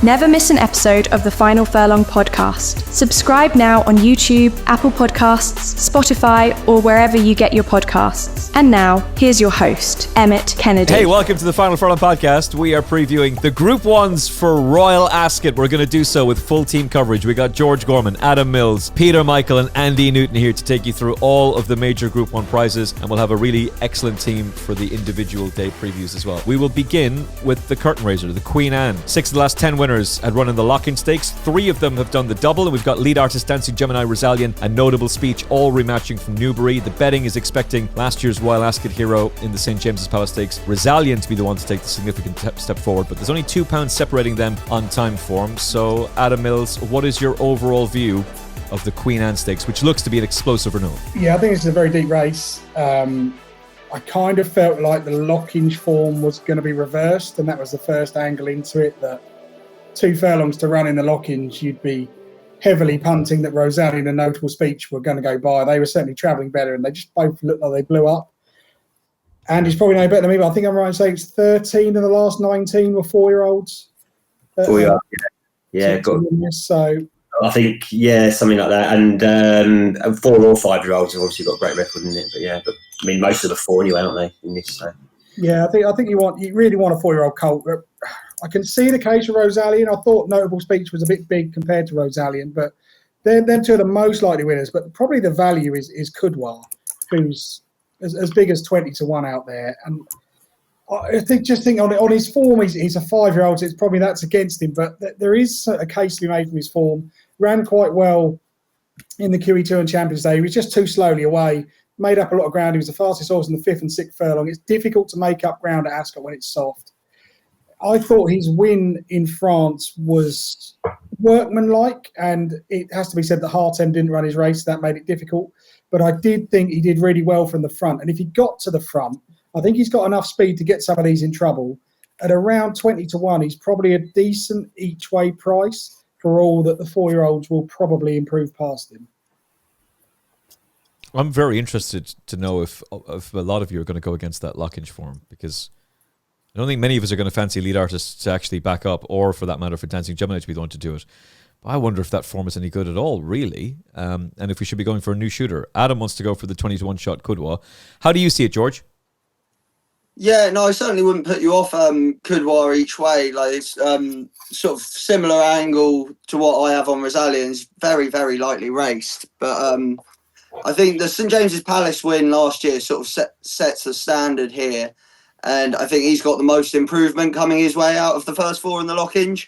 Never miss an episode of the Final Furlong podcast. Subscribe now on YouTube, Apple Podcasts, Spotify, or wherever you get your podcasts. And now, here's your host, Emmet Kennedy. Hey, welcome to the Final Furlong Podcast. We are previewing the Group 1's for Royal Ascot. We're going to do so with full team coverage. We got George Gorman, Adam Mills, Peter Michael, and Andy Newton here to take you through all of the major Group 1 prizes, and we'll have a really excellent team for the individual day previews as well. We will begin with the curtain raiser, the Queen Anne. 6 of the last 10 winners had run in the Lockinge Stakes. 3 of them have done the double, and we've got lead artist dancing Gemini, Rosallion, and Notable Speech all rematching from Newbury. The betting is expecting last year's Royal Ascot hero in the St James's Palace Stakes, Rosallion, to be the one to take the significant step forward, but there's only £2 separating them on time form. So Adam Mills, what is your overall view of the Queen Anne Stakes, which looks to be an explosive renewal? Yeah, I think it's a very deep race. I kind of felt like the Lockinge form was going to be reversed, and that was the first angle into it, that 2 furlongs to run in the Lockinge, you'd be heavily punting that Rosallion and Notable Speech were going to go by. They were certainly travelling better, and they just both looked like they blew up. And he's probably no better than me, but I think I'm right in saying it's 13 of the last 19 were 4-year-olds. 4-year-old, yeah. So I think, something like that. And 4 or 5-year-olds have obviously got a great record in it. But I mean, most of the 4 anyway, aren't they? In this, so. Yeah, I think you really want a 4-year-old colt. I can see the case for Rosallion. I thought Notable Speech was a bit big compared to Rosallion, but they're 2 of the most likely winners. But probably the value is Kudwa, who's as big as 20 to 1 out there. And I think on his form, he's a 5-year-old, so it's probably that's against him. But there is a case to be made from his form. Ran quite well in the QE2 and Champions Day. He was just too slowly away. Made up a lot of ground. He was the fastest horse in the 5th and 6th furlong. It's difficult to make up ground at Ascot when it's soft. I thought his win in France was workmanlike, and it has to be said that Hartem didn't run his race. That made it difficult. But I did think he did really well from the front. And if he got to the front, I think he's got enough speed to get some of these in trouble. At around 20 to 1, he's probably a decent each-way price for all that the 4-year-olds will probably improve past him. I'm very interested to know if a lot of you are going to go against that Lockinge form, because I don't think many of us are going to fancy lead artists to actually back up, or for that matter for Dancing Gemini to be the one to do it. But I wonder if that form is any good at all, really, and if we should be going for a new shooter. Adam wants to go for the 20 to 1 shot Kudwa. How do you see it, George? Yeah, no, I certainly wouldn't put you off Kudwa each way. Like, it's sort of similar angle to what I have on Rosallion. It's very, very lightly raced. But I think the St James's Palace win last year sort of sets the standard here. And I think he's got the most improvement coming his way out of the first 4 in the Lockinge.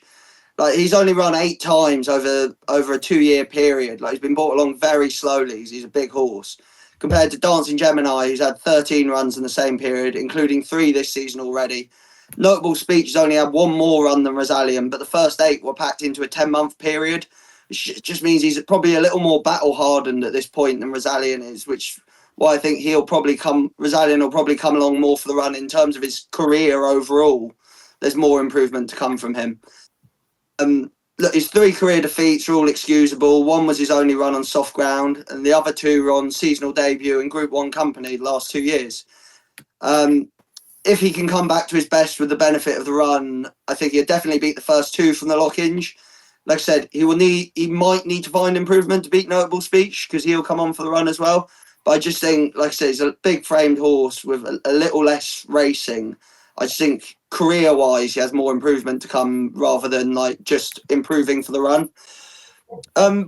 Like, he's only run 8 times over a 2-year period. Like, he's been brought along very slowly. He's a big horse. Compared to Dancing Gemini, who's had 13 runs in the same period, including 3 this season already. Notable Speech has only had 1 more run than Rosallion, but the first 8 were packed into a 10-month period. It just means he's probably a little more battle-hardened at this point than Rosallion is, which why I think Rosallion will probably come along more for the run in terms of his career overall. There's more improvement to come from him. Look, his 3 career defeats are all excusable. 1 was his only run on soft ground, and the other 2 were on seasonal debut in Group 1 company the last 2 years. If he can come back to his best with the benefit of the run, I think he'll definitely beat the first 2 from the Lockinge. Like I said, he might need to find improvement to beat Notable Speech, because he'll come on for the run as well. But I just think, like I said, he's a big framed horse with a little less racing. I just think career-wise, he has more improvement to come rather than like just improving for the run.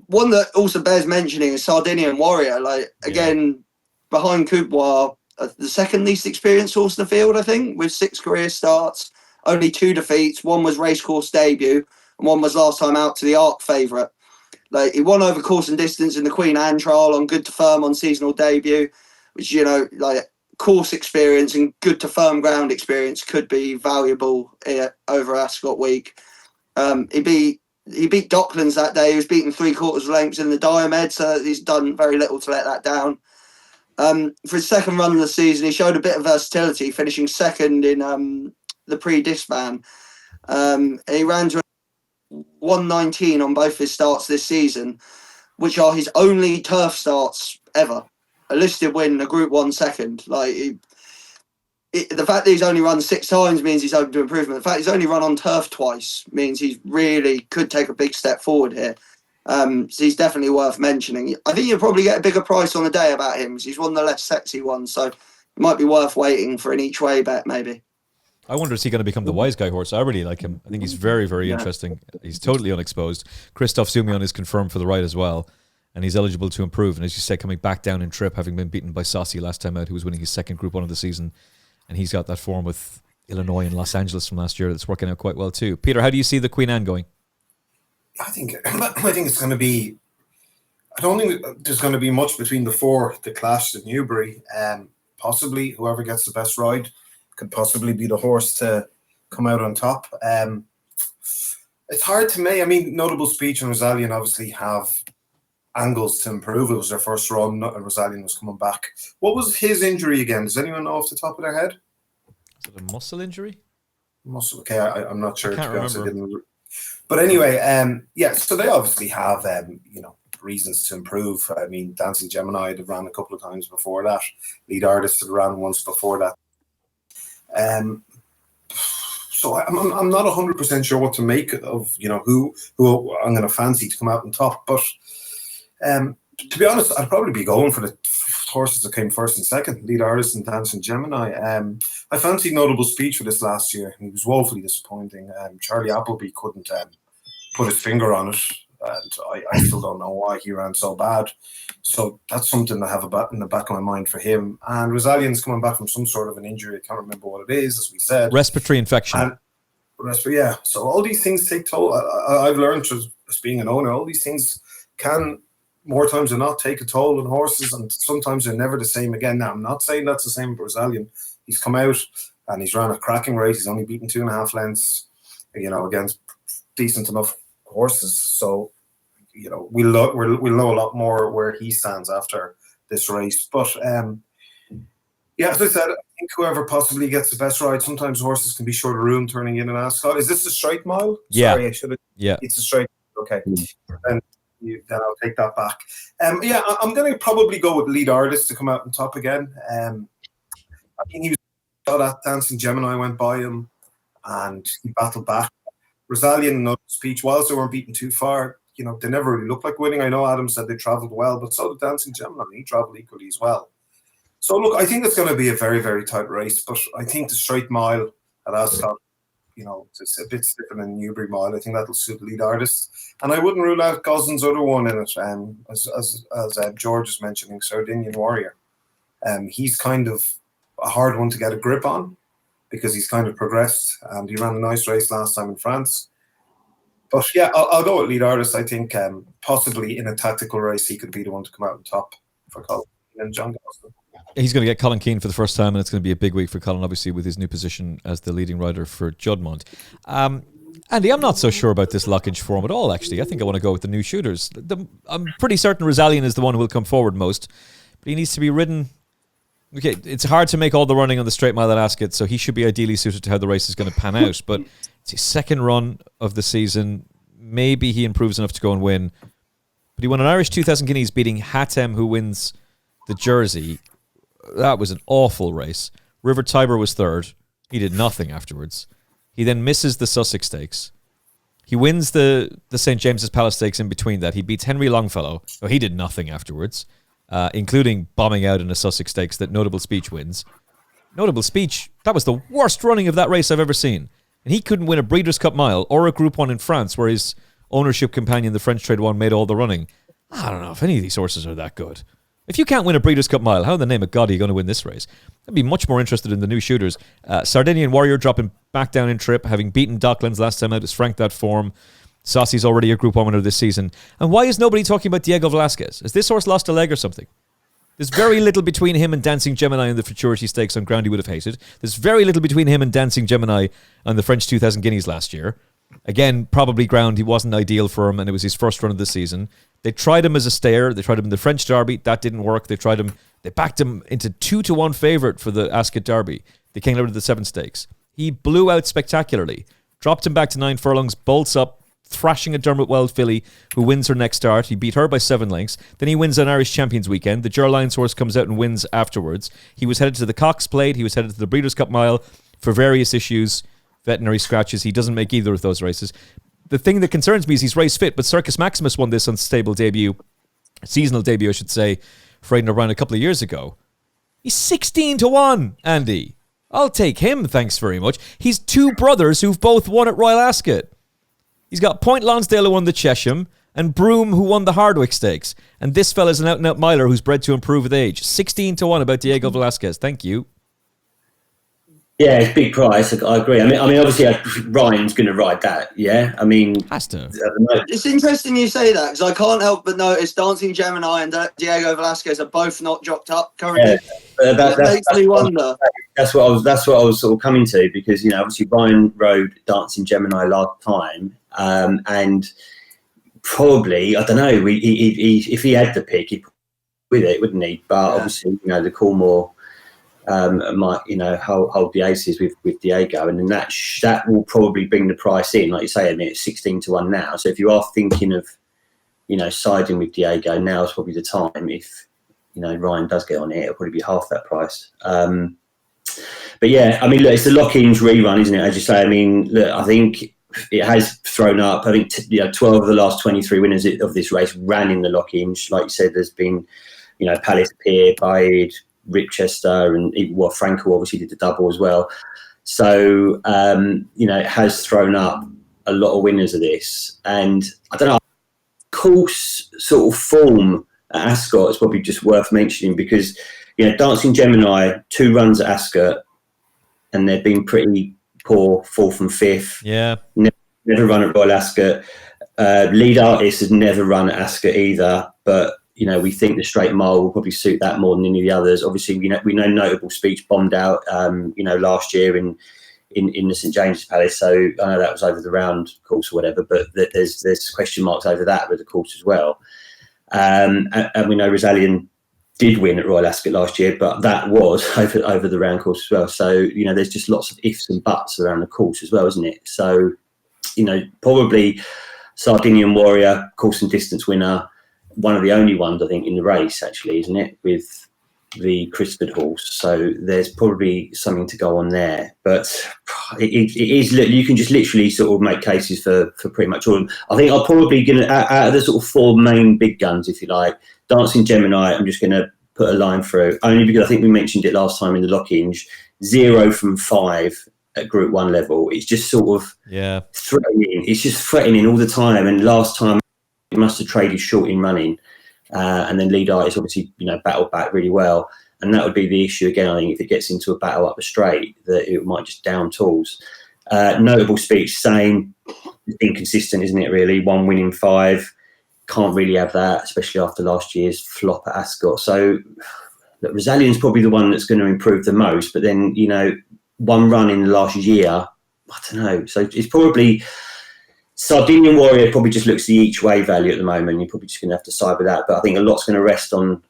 One that also bears mentioning is Sardinian Warrior. Again, behind Kudwa, the second least experienced horse in the field, I think, with 6 career starts, only 2 defeats. 1 was racecourse debut, and 1 was last time out to the Arc favourite. Like, he won over course and distance in the Queen Anne trial on good to firm on seasonal debut, which, course experience and good to firm ground experience could be valuable over Ascot week. He beat Docklands that day. He was beaten 3/4 lengths in the Diomed, so he's done very little to let that down. For his second run of the season, he showed a bit of versatility, finishing second in the pre-disband. He ran to 119 on both his starts this season, which are his only turf starts ever. A listed win, a Group 1 second. the fact that he's only run 6 times means he's open to improvement. The fact he's only run on turf twice means he really could take a big step forward here. So he's definitely worth mentioning. I think you'll probably get a bigger price on the day about him because he's one of the less sexy ones. So it might be worth waiting for an each way bet maybe. I wonder, is he going to become the wise guy horse? I really like him. I think he's very, very interesting. He's totally unexposed. Christophe Soumillon is confirmed for the ride as well, and he's eligible to improve. And as you said, coming back down in trip, having been beaten by Saucy last time out, who was winning his second Group 1 of the season. And he's got that form with Illinois and Los Angeles from last year that's working out quite well too. Peter, how do you see the Queen Anne going? I think it's going to be. I don't think there's going to be much between the 4 that clashed at Newbury. Possibly whoever gets the best ride could possibly be the horse to come out on top. It's hard to me. I mean, Notable Speech and Rosallion obviously have angles to improve. It was their first run. Rosallion was coming back. What was his injury again? Does anyone know off the top of their head? Is it a muscle injury? Muscle. Okay, I'm not sure. I can't remember. But anyway, so they obviously have, reasons to improve. I mean, Dancing Gemini had ran a couple of times before that. Lead Artist had ran once before that. So I'm not 100% sure what to make of, who I'm going to fancy to come out on top. But to be honest, I'd probably be going for the horses that came first and second, Lead Artist and Dancing Gemini. I fancied Notable Speech for this last year, and he was woefully disappointing. Charlie Appleby couldn't put his finger on it, and I still don't know why he ran so bad. So that's something I have in the back of my mind for him. And Rosallion's coming back from some sort of an injury. I can't remember what it is, as we said. Respiratory infection. Yeah. So all these things take toll. I've learned as being an owner, all these things can, more times than not, take a toll on horses, and sometimes they're never the same again. Now, I'm not saying that's the same with Rosallion. He's come out and he's ran a cracking race. He's only beaten 2.5 lengths, against decent enough horses. So, we'll know a lot more where he stands after this race. But, as I said, I think whoever possibly gets the best ride, sometimes horses can be short of room turning in an Ascot. Is this a straight mile? Yeah. Sorry, I should have. Yeah. It's a straight. Okay. Then I'll take that back. I'm going to probably go with Lead Artist to come out on top again. I mean, he was that Dancing Gemini went by him, and he battled back. Rosallion and Notable Speech, whilst they weren't beaten too far, they never really looked like winning. I know Adam said they travelled well, but so did Dancing Gemini. He travelled equally as well. So look, I think it's going to be a very, very tight race, but I think the straight mile at Ascot, it's a bit stiffer than Newbury Mile. I think that'll suit Lead Artist. And I wouldn't rule out Goslin's other one in it, as George is mentioning, Sardinian Warrior. He's kind of a hard one to get a grip on because he's kind of progressed, and he ran a nice race last time in France. But yeah, I'll go with Lead Artist. I think possibly in a tactical race, he could be the one to come out on top for Colin and John Gosling. He's going to get Colin Keane for the first time, and it's going to be a big week for Colin, obviously, with his new position as the leading rider for Juddmonte. Andy, I'm not so sure about this Lockinge form at all, actually. I think I want to go with the new shooters. I'm pretty certain Rosallion is the one who will come forward most, but he needs to be ridden. Okay, it's hard to make all the running on the straight mile at Ascot, so he should be ideally suited to how the race is going to pan out. But it's his second run of the season. Maybe he improves enough to go and win. But he won an Irish 2,000 Guineas beating Hatem, who wins the Jersey. That was an awful race. River Tiber was third. He did nothing afterwards. He then misses the Sussex Stakes. He wins the St. James's Palace Stakes in between that. He beats Henry Longfellow. Oh, he did nothing afterwards, including bombing out in a Sussex Stakes that Notable Speech wins. Notable Speech, that was the worst running of that race I've ever seen. And he couldn't win a Breeders' Cup Mile or a Group 1 in France, where his ownership companion, the French Trade One, made all the running. I don't know if any of these horses are that good. If you can't win a Breeders' Cup Mile, how in the name of God are you going to win this race? I'd be much more interested in the new shooters. Sardinian Warrior dropping back down in trip, having beaten Docklands last time out, has franked that form. Saucy's already a Group 1 winner this season. And why is nobody talking about Diego Velasquez? Has this horse lost a leg or something? There's very little between him and Dancing Gemini in the Futurity Stakes on ground he would have hated. There's very little between him and Dancing Gemini on the French 2,000 Guineas last year. Again, probably ground he wasn't ideal for him, and it was his first run of the season. They tried him as a stayer. They tried him in the French Derby. That didn't work. They backed him into 2-1 favourite for the Ascot Derby. They came out of the 7 Stakes. He blew out spectacularly. Dropped him back to 9 furlongs, bolts up, thrashing a Dermot Weld filly who wins her next start. He beat her by 7 lengths. Then he wins an Irish Champions weekend. The Ger Lions horse comes out and wins afterwards. He was headed to the Cox Plate. He was headed to the Breeders' Cup Mile for various issues, veterinary scratches. He doesn't make either of those races. The thing that concerns me is he's race fit, but Circus Maximus won this unstable debut, seasonal debut, I should say, for Aidan O'Brien a couple of years ago. He's 16-1, Andy. I'll take him, thanks very much. He's 2 brothers who've both won at Royal Ascot. He's got Point Lonsdale who won the Chesham and Broome who won the Hardwick Stakes. And this fella's an out-and-out miler who's bred to improve with age. 16-1 about Diego Velasquez. Thank you. Yeah, it's big price. I agree. I mean, obviously, Ryan's going to ride that. Yeah, I mean, has to. It's interesting you say that because I can't help but notice Dancing Gemini and Diego Velasquez are both not jocked up currently. Yeah, that makes me wonder. That's what I was sort of coming to, because obviously Ryan rode Dancing Gemini last time, and probably, I don't know, if he had the pick, he'd with it, wouldn't he? But obviously, the Coolmore might hold the aces with Diego, and then that will probably bring the price in, like you say. I mean, it's 16-1 now. So if you are thinking of siding with Diego, now is probably the time. If Ryan does get on it, it'll probably be half that price. But yeah, I mean, look, it's the Lockinge rerun, isn't it? As you say, I mean, look, I think it has thrown up. I think 12 of the last 23 winners of this race ran in the Lockinge. Like you said, there's been Palace Pier, Bide, Ripchester, and Frankel obviously did the double as well. So it has thrown up a lot of winners of this, and I don't know, course sort of form at Ascot is probably just worth mentioning, because Dancing Gemini 2 runs at Ascot and they've been pretty poor, 4th and 5th. Yeah, never run at Royal Ascot. Lead Artist has never run at Ascot either, but we think the straight mile will probably suit that more than any of the others. Obviously, we know Notable Speech bombed out, last year in the St James's Palace. So I know that was over the round course or whatever, but there's question marks over that with the course as well. And we know Rosallion did win at Royal Ascot last year, but that was over the round course as well. So there's just lots of ifs and buts around the course as well, isn't it? So probably Sardinian Warrior, course and distance winner. One of the only ones, I think, in the race, actually, isn't it, with the Crisford horse? So there's probably something to go on there. But it is, you can just literally sort of make cases for pretty much all of them. I think I'm probably going to, out of the sort of 4 main big guns, if you like, Dancing Gemini, I'm just going to put a line through, only because I think we mentioned it last time in the Lockinge, 0 from 5 at Group 1 level. It's just sort of threatening. It's just threatening all the time. And last time, he must have traded short in running, and then Lead Artist obviously battled back really well, and that would be the issue again. I think if it gets into a battle up the straight, that it might just down tools. Notable Speech, same, inconsistent, isn't it? Really, 1 win in 5, can't really have that, especially after last year's flop at Ascot. So look, Rosallion's probably the one that's going to improve the most, but then 1 run in the last year, I don't know. So it's probably. Sardinian Warrior probably just looks the each way value at the moment. You're probably just going to have to side with that. But I think a lot's going to rest on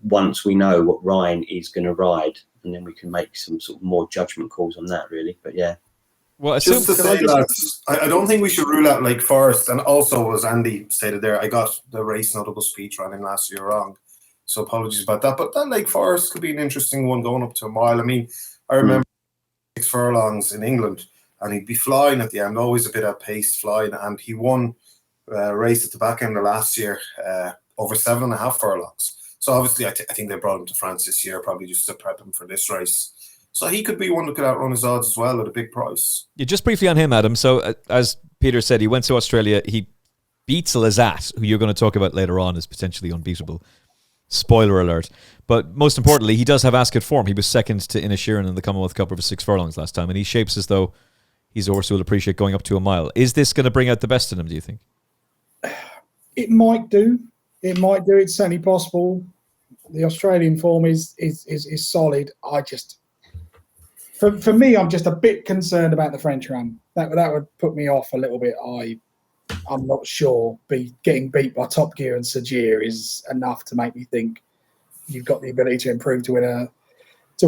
once we know what Ryan is going to ride, and then we can make some sort of more judgment calls on that, really. But yeah. Well, just to say that I don't think we should rule out Lake Forest. And also, as Andy stated there, I got the race Notable Speech running last year wrong. So apologies about that. But that Lake Forest could be an interesting one going up to a mile. I mean, I remember 6 furlongs in England, and he'd be flying at the end, always a bit of pace flying. And he won a race at the back end of last year, over 7.5 furlongs. So obviously, I think they brought him to France this year, probably just to prep him for this race. So he could be one that could outrun his odds as well at a big price. Yeah, just briefly on him, Adam. So as Peter said, he went to Australia. He beats Lazat, who you're going to talk about later on, is potentially unbeatable. Spoiler alert. But most importantly, he does have Ascot form. He was second to Inishirin in the Commonwealth Cup over 6 furlongs last time, and he shapes as though he's a horse who will appreciate going up to a mile. Is this going to bring out the best in him, do you think? It might do. It might do. It's certainly possible. The Australian form is solid. For me, I'm just a bit concerned about the French run. That would put me off a little bit. I'm not sure getting beat by Top Gear and Sajir is enough to make me think you've got the ability to improve to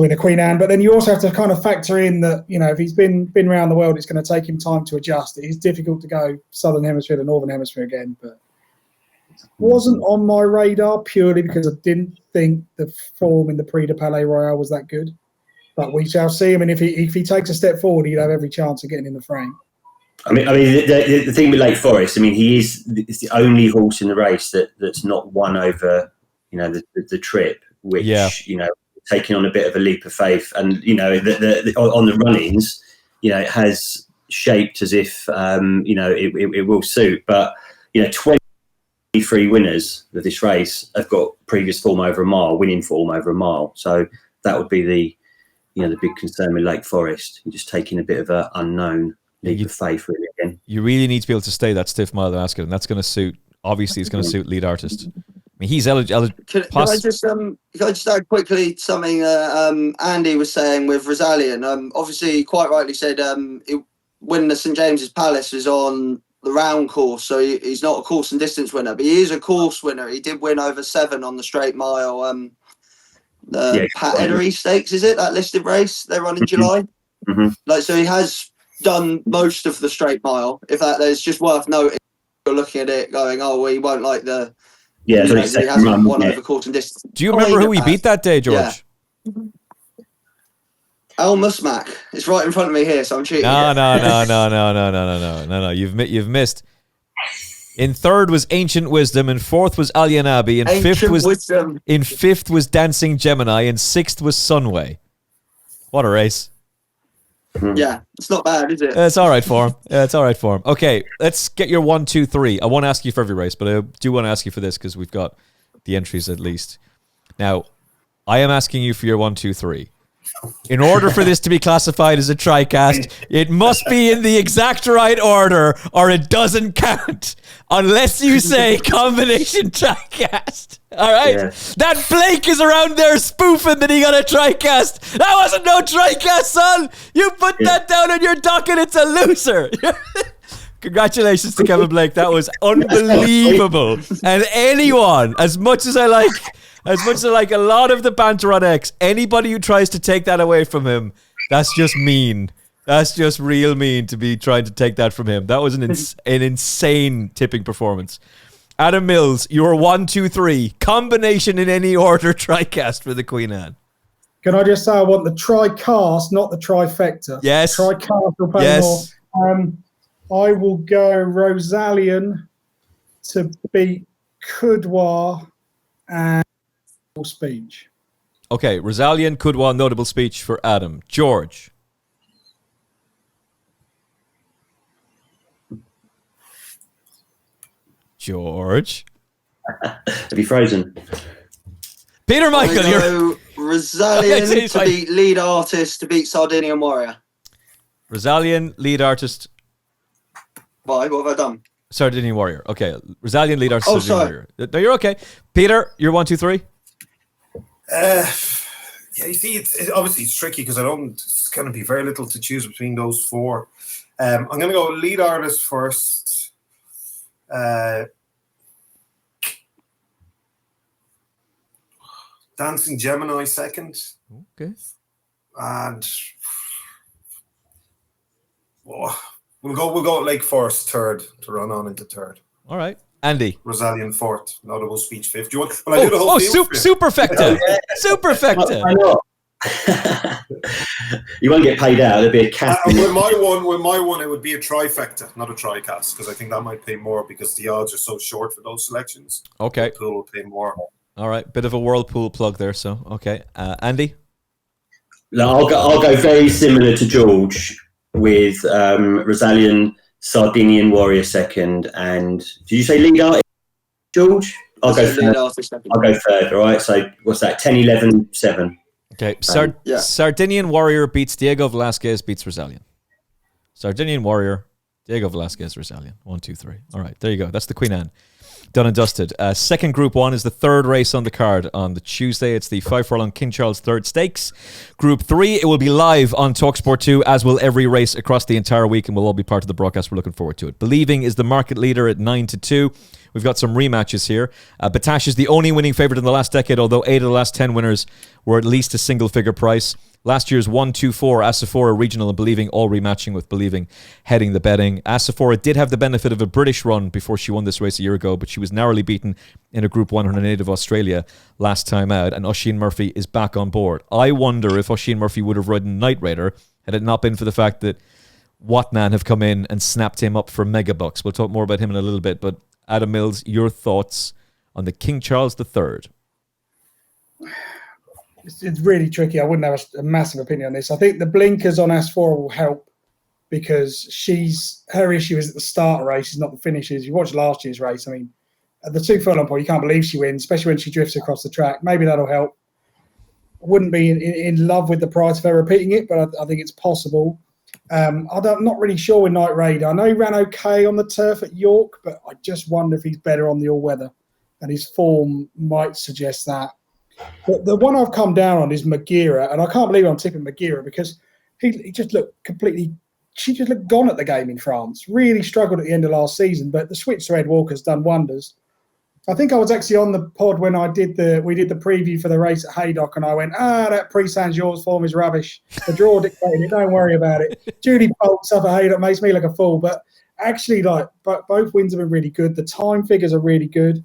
win a Queen Anne. But then you also have to kind of factor in that, if he's been around the world, it's going to take him time to adjust. It's difficult to go Southern Hemisphere to Northern Hemisphere again, but it wasn't on my radar purely because I didn't think the form in the Prix de Palais Royal was that good. But we shall see. I mean, if he takes a step forward, he'd have every chance of getting in the frame. I mean, the thing with Lake Forest, I mean, it's the only horse in the race that's not won over, the trip, which, taking on a bit of a leap of faith. And, on the run-ins, it has shaped as if, it will suit. But, 23 winners of this race have got previous form over a mile, winning form over a mile. So that would be the big concern with Lake Forest. You're just taking a bit of an unknown leap of faith, really, again. You really need to be able to stay that stiff mile at Ascot, and that's going to suit, obviously, it's going to suit lead artist. I mean, he's eligible. Can I just add quickly something Andy was saying with Rosallion? Obviously, he quite rightly said when the St James's Palace was on the round course, so he's not a course and distance winner, but he is a course winner. He did win over 7 on the straight mile. The Henri Stakes, is it, that listed race they run in July? Mm-hmm. So he has done most of the straight mile. It's just worth noting. You're looking at it, going, he won't like the. Yeah, he hasn't won over course and distance. Do you remember who he beat that day, George? Yeah. Al Musmak. It's right in front of me here, so I'm cheating. No. You've missed. In third was Ancient Wisdom, in fourth was Alien Abbey, in fifth was Dancing Gemini, and sixth was Sunway. What a race. Yeah, it's not bad, is it? It's all right for him. Okay, let's get your 1, 2, 3. I won't ask you for every race, but I do want to ask you for this because we've got the entries at least. Now, I am asking you for your 1, 2, 3. In order for this to be classified as a TriCast, it must be in the exact right order or it doesn't count. Unless you say combination TriCast. All right? Yeah. That Blake is around there spoofing that he got a TriCast. That wasn't no TriCast, son. You put that down on your docket, it's a loser. Congratulations to Kevin Blake. That was unbelievable. And anyone, as much as I like a lot of the banter on X, anybody who tries to take that away from him, that's just mean. That's just real mean to be trying to take that from him. That was an insane tipping performance. Adam Mills, your 1, 2, 3 combination in any order TriCast for the Queen Anne. Can I just say I want the TriCast, not the trifecta. Yes. TriCast will pay more. I will go Rosallion to beat Coudoir and Speech. Okay, Rosallion, Coudoir, notable speech for Adam. George. To be frozen. Peter Michael, you're Rosallion to beat lead artist to beat Sardinian Warrior. Rosallion, lead artist. Why? What have I done? Sardinian Warrior. Okay, Rosallion, lead artist. Sardinian Warrior. No, you're okay. Peter, you're 1, 2, 3. You see, it's obviously it's tricky because it's going to be very little to choose between those 4. I'm going to go lead artist first. Dancing Gemini second. Okay. And we'll go Lake Forest third to run on into third. All right. Andy. Rosallion fourth. Notable speech fifth. Do you want? Well, I do the whole superfecta. Superfecta. Why not? You won't get paid out. There'll be a cap. With my one, it would be a trifecta, not a TriCast, because I think that might pay more because the odds are so short for those selections. Okay. The pool will pay more. All right, bit of a Whirlpool plug there. So okay, Andy. No, I'll go very similar to George with Rosallion, Sardinian Warrior second, and did you say lead artist, George? I'll go third. I'll go third. All right. So what's that? 10, 11, 7. Okay. Sardinian Warrior beats Diego Velasquez beats Rosallion. Sardinian Warrior, Diego Velasquez, Rosallion. 1, 2, 3. All right. There you go. That's the Queen Anne. Done and dusted. Second Group 1 is the third race on the card on the Tuesday. It's the 5 Furlong King Charles III Stakes. Group 3, it will be live on TalkSport 2, as will every race across the entire week, and will all be part of the broadcast. We're looking forward to it. Believing is the market leader at 9-2. We've got some rematches here. Batash is the only winning favourite in the last decade, although 8 of the last 10 winners were at least a single-figure price. Last year's 1-2-4, Asafora Regional and Believing all rematching with Believing heading the betting. Asafora did have the benefit of a British run before she won this race a year ago, but she was narrowly beaten in a Group 108 of Australia last time out, and Oisin Murphy is back on board. I wonder if Oisin Murphy would have ridden Night Raider had it not been for the fact that Watman have come in and snapped him up for mega bucks. We'll talk more about him in a little bit, but Adam Mills, your thoughts on the King Charles III? It's really tricky. I wouldn't have a massive opinion on this. I think the blinkers on Asfour will help because her issue is at the start of races, not the finishes. You watched last year's race. I mean, at the 2 furlong point, you can't believe she wins, especially when she drifts across the track. Maybe that'll help. I wouldn't be in love with the price of her repeating it, but I think it's possible. I'm not really sure with Night Raider. I know he ran okay on the turf at York, but I just wonder if he's better on the all-weather, and his form might suggest that. But the one I've come down on is Magira, and I can't believe I'm tipping Magira because he just looked she just looked gone at the game in France. Really struggled at the end of last season, but the switch to Ed Walker's done wonders. I think I was actually on the pod when we did the preview for the race at Haydock, and I went, that Prix-Saint-Georges form is rubbish. The draw dictated it, don't worry about it. Julie bolts up at Haydock, makes me look a fool, but actually, both wins have been really good. The time figures are really good.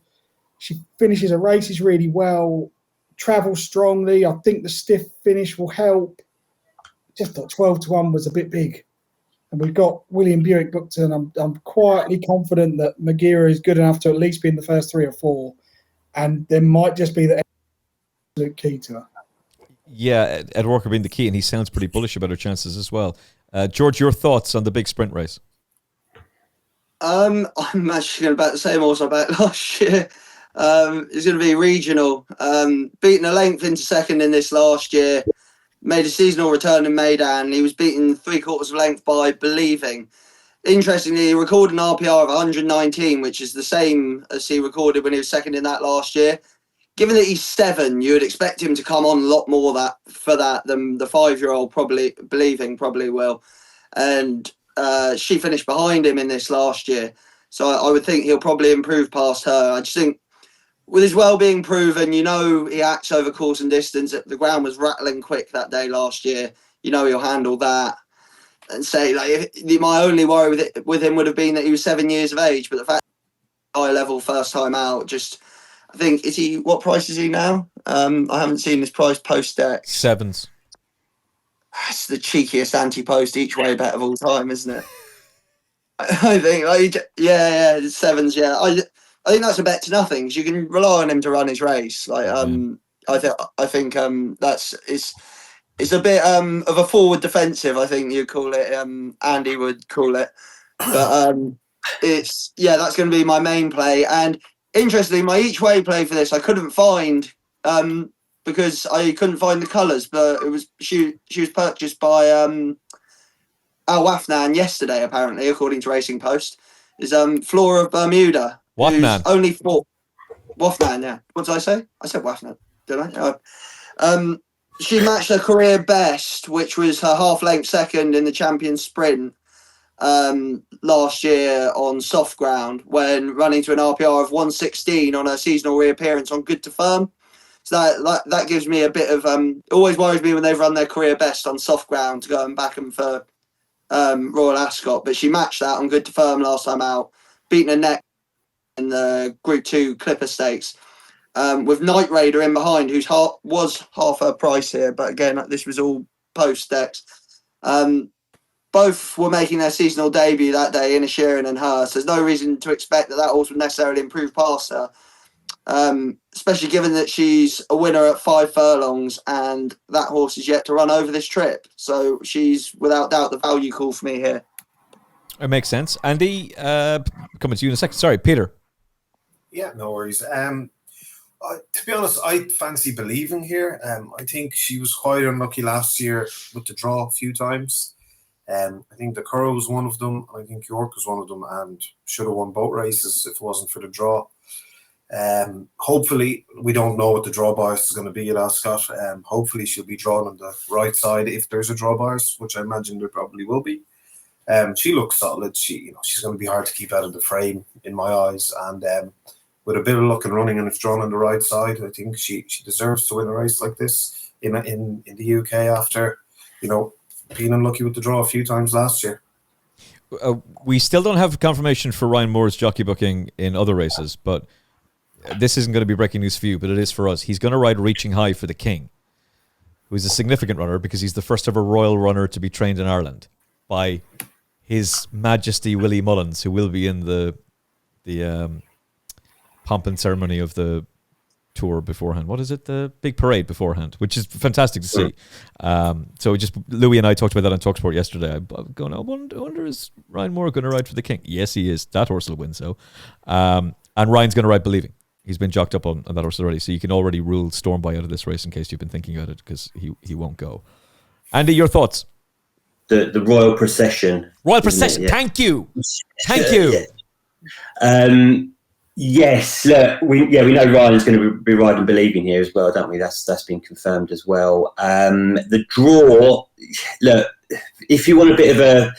She finishes her races really well. Travels strongly. I think the stiff finish will help. Just thought 12-1 was a bit big. And we've got William Buick booked in. I'm quietly confident that Magira is good enough to at least be in the first 3 or 4. And there might just be the absolute key to her. Yeah, Ed Walker being the key, and he sounds pretty bullish about her chances as well. George, your thoughts on the big sprint race? I'm actually going to bet the same also about last year. It's going to be regional. Beating a length into second in this last year. Made a seasonal return in Maidan. He was beaten 3/4 of a length by Believing. Interestingly, he recorded an RPR of 119, which is the same as he recorded when he was second in that last year. Given that he's 7, you would expect him to come on a lot more for that than the 5-year-old Believing probably will. And she finished behind him in this last year. So I would think he'll probably improve past her. I just think with his well-being proven, he acts over course and distance. The ground was rattling quick that day last year. He'll handle that. And say, my only worry with him would have been that he was 7 years of age. But the fact high level first time out, I think, what price is he now? I haven't seen his price post deck. 7s. That's the cheekiest anti-post each way bet of all time, isn't it? I think, it's 7s, yeah. I think that's a bet to nothing because you can rely on him to run his race. I think it's a bit of a forward defensive. I think you call it. Andy would call it, but that's going to be my main play. And interestingly, my each way play for this I couldn't find because I couldn't find the colours. But it was she was purchased by Al Wafnan yesterday, apparently, according to Racing Post. Is Flora of Bermuda. Wafnan. Only 4. Wafnan, yeah. What did I say? I said Wafnan, didn't I? She matched her career best, which was her half-length second in the Champions Sprint last year on soft ground when running to an RPR of 116 on her seasonal reappearance on Good to Firm. So that gives me a bit of... always worries me when they've run their career best on soft ground to go and back them for Royal Ascot. But she matched that on Good to Firm last time out, beating her neck in the Group 2 Clipper Stakes, with Night Raider in behind, who's was half her price here, but again, this was all post decks. Both were making their seasonal debut that day, Inisherin and her, so there's no reason to expect that horse would necessarily improve past her, especially given that she's a winner at 5 furlongs and that horse is yet to run over this trip, so she's without doubt the value call for me here. It makes sense. Andy, coming to you in a second. Sorry, Peter. Yeah, no worries. To be honest, I fancy Believing here. I think she was quite unlucky last year with the draw a few times. I think the Curl was one of them. I think York was one of them and should have won both races if it wasn't for the draw. Hopefully, we don't know what the draw bias is going to be at Ascot. Hopefully, she'll be drawn on the right side if there's a draw bias, which I imagine there probably will be. She looks solid. She's going to be hard to keep out of the frame in my eyes. And with a bit of luck and running, and if drawn on the right side, I think she deserves to win a race like this in the UK after, being unlucky with the draw a few times last year. We still don't have confirmation for Ryan Moore's jockey booking in other races, but this isn't going to be breaking news for you, but it is for us. He's going to ride Reaching High for the King, who is a significant runner because he's the first ever royal runner to be trained in Ireland by His Majesty Willie Mullins, who will be in the pomp and ceremony of the tour beforehand. What is it? The big parade beforehand, which is fantastic to see. So Louis and I talked about that on TalkSport yesterday. I'm going, I wonder is Ryan Moore going to ride for the King? Yes, he is. That horse will win. So, and Ryan's going to ride Believing. He's been jocked up on that horse already. So you can already rule Stormboy out of this race in case you've been thinking about it, because he won't go. Andy, your thoughts? The Royal Procession. Royal Procession. Yeah. Thank you. Yes, look, we know Ryan's going to be riding Believing here as well, don't we? That's been confirmed as well. The draw, look, if you want a bit of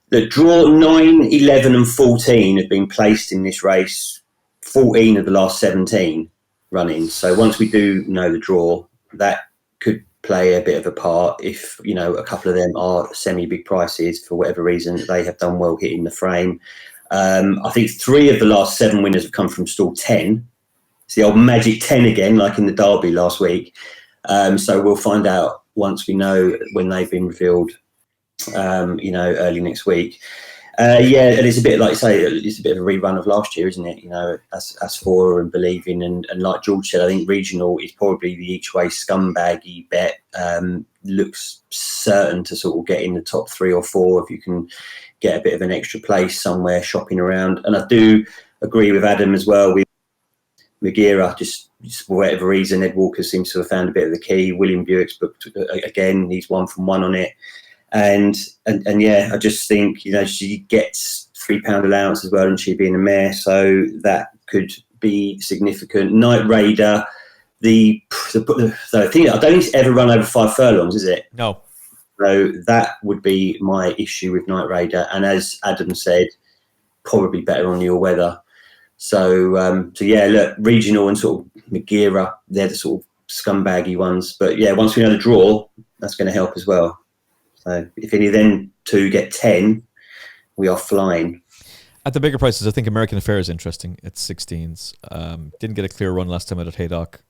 the draw 9, 11 and 14 have been placed in this race, 14 of the last 17 run-ins. So once we do know the draw, that could play a bit of a part. If, a couple of them are semi-big prices for whatever reason, they have done well hitting the frame. I think 3 of the last 7 winners have come from stall 10. It's the old magic 10 again, like in the Derby last week. So we'll find out once we know when they've been revealed, early next week. And it's a bit, like you say, it's a bit of a rerun of last year, isn't it? As for and Believing, and like George said, I think Regional is probably the each-way scumbaggy bet. Looks certain to sort of get in the top 3 or 4 if you can get a bit of an extra place somewhere shopping around. And I do agree with Adam as well with Magira, just for whatever reason. Ed Walker seems to have found a bit of the key. William Buick's booked again, he's 1 from 1 on it. And I just think, she gets £3 allowance as well, and she being a mare, so that could be significant. Night Raider, I don't think it's ever run over 5 furlongs, is it? No. So that would be my issue with Night Raider. And as Adam said, probably better on your weather. So look, Regional and sort of Magira, they're the sort of scumbaggy ones. But yeah, once we know the draw, that's going to help as well. So if any of them 2 get 10, we are flying. At the bigger prices, I think American Affair is interesting. It's 16s. Didn't get a clear run last time out at Haydock.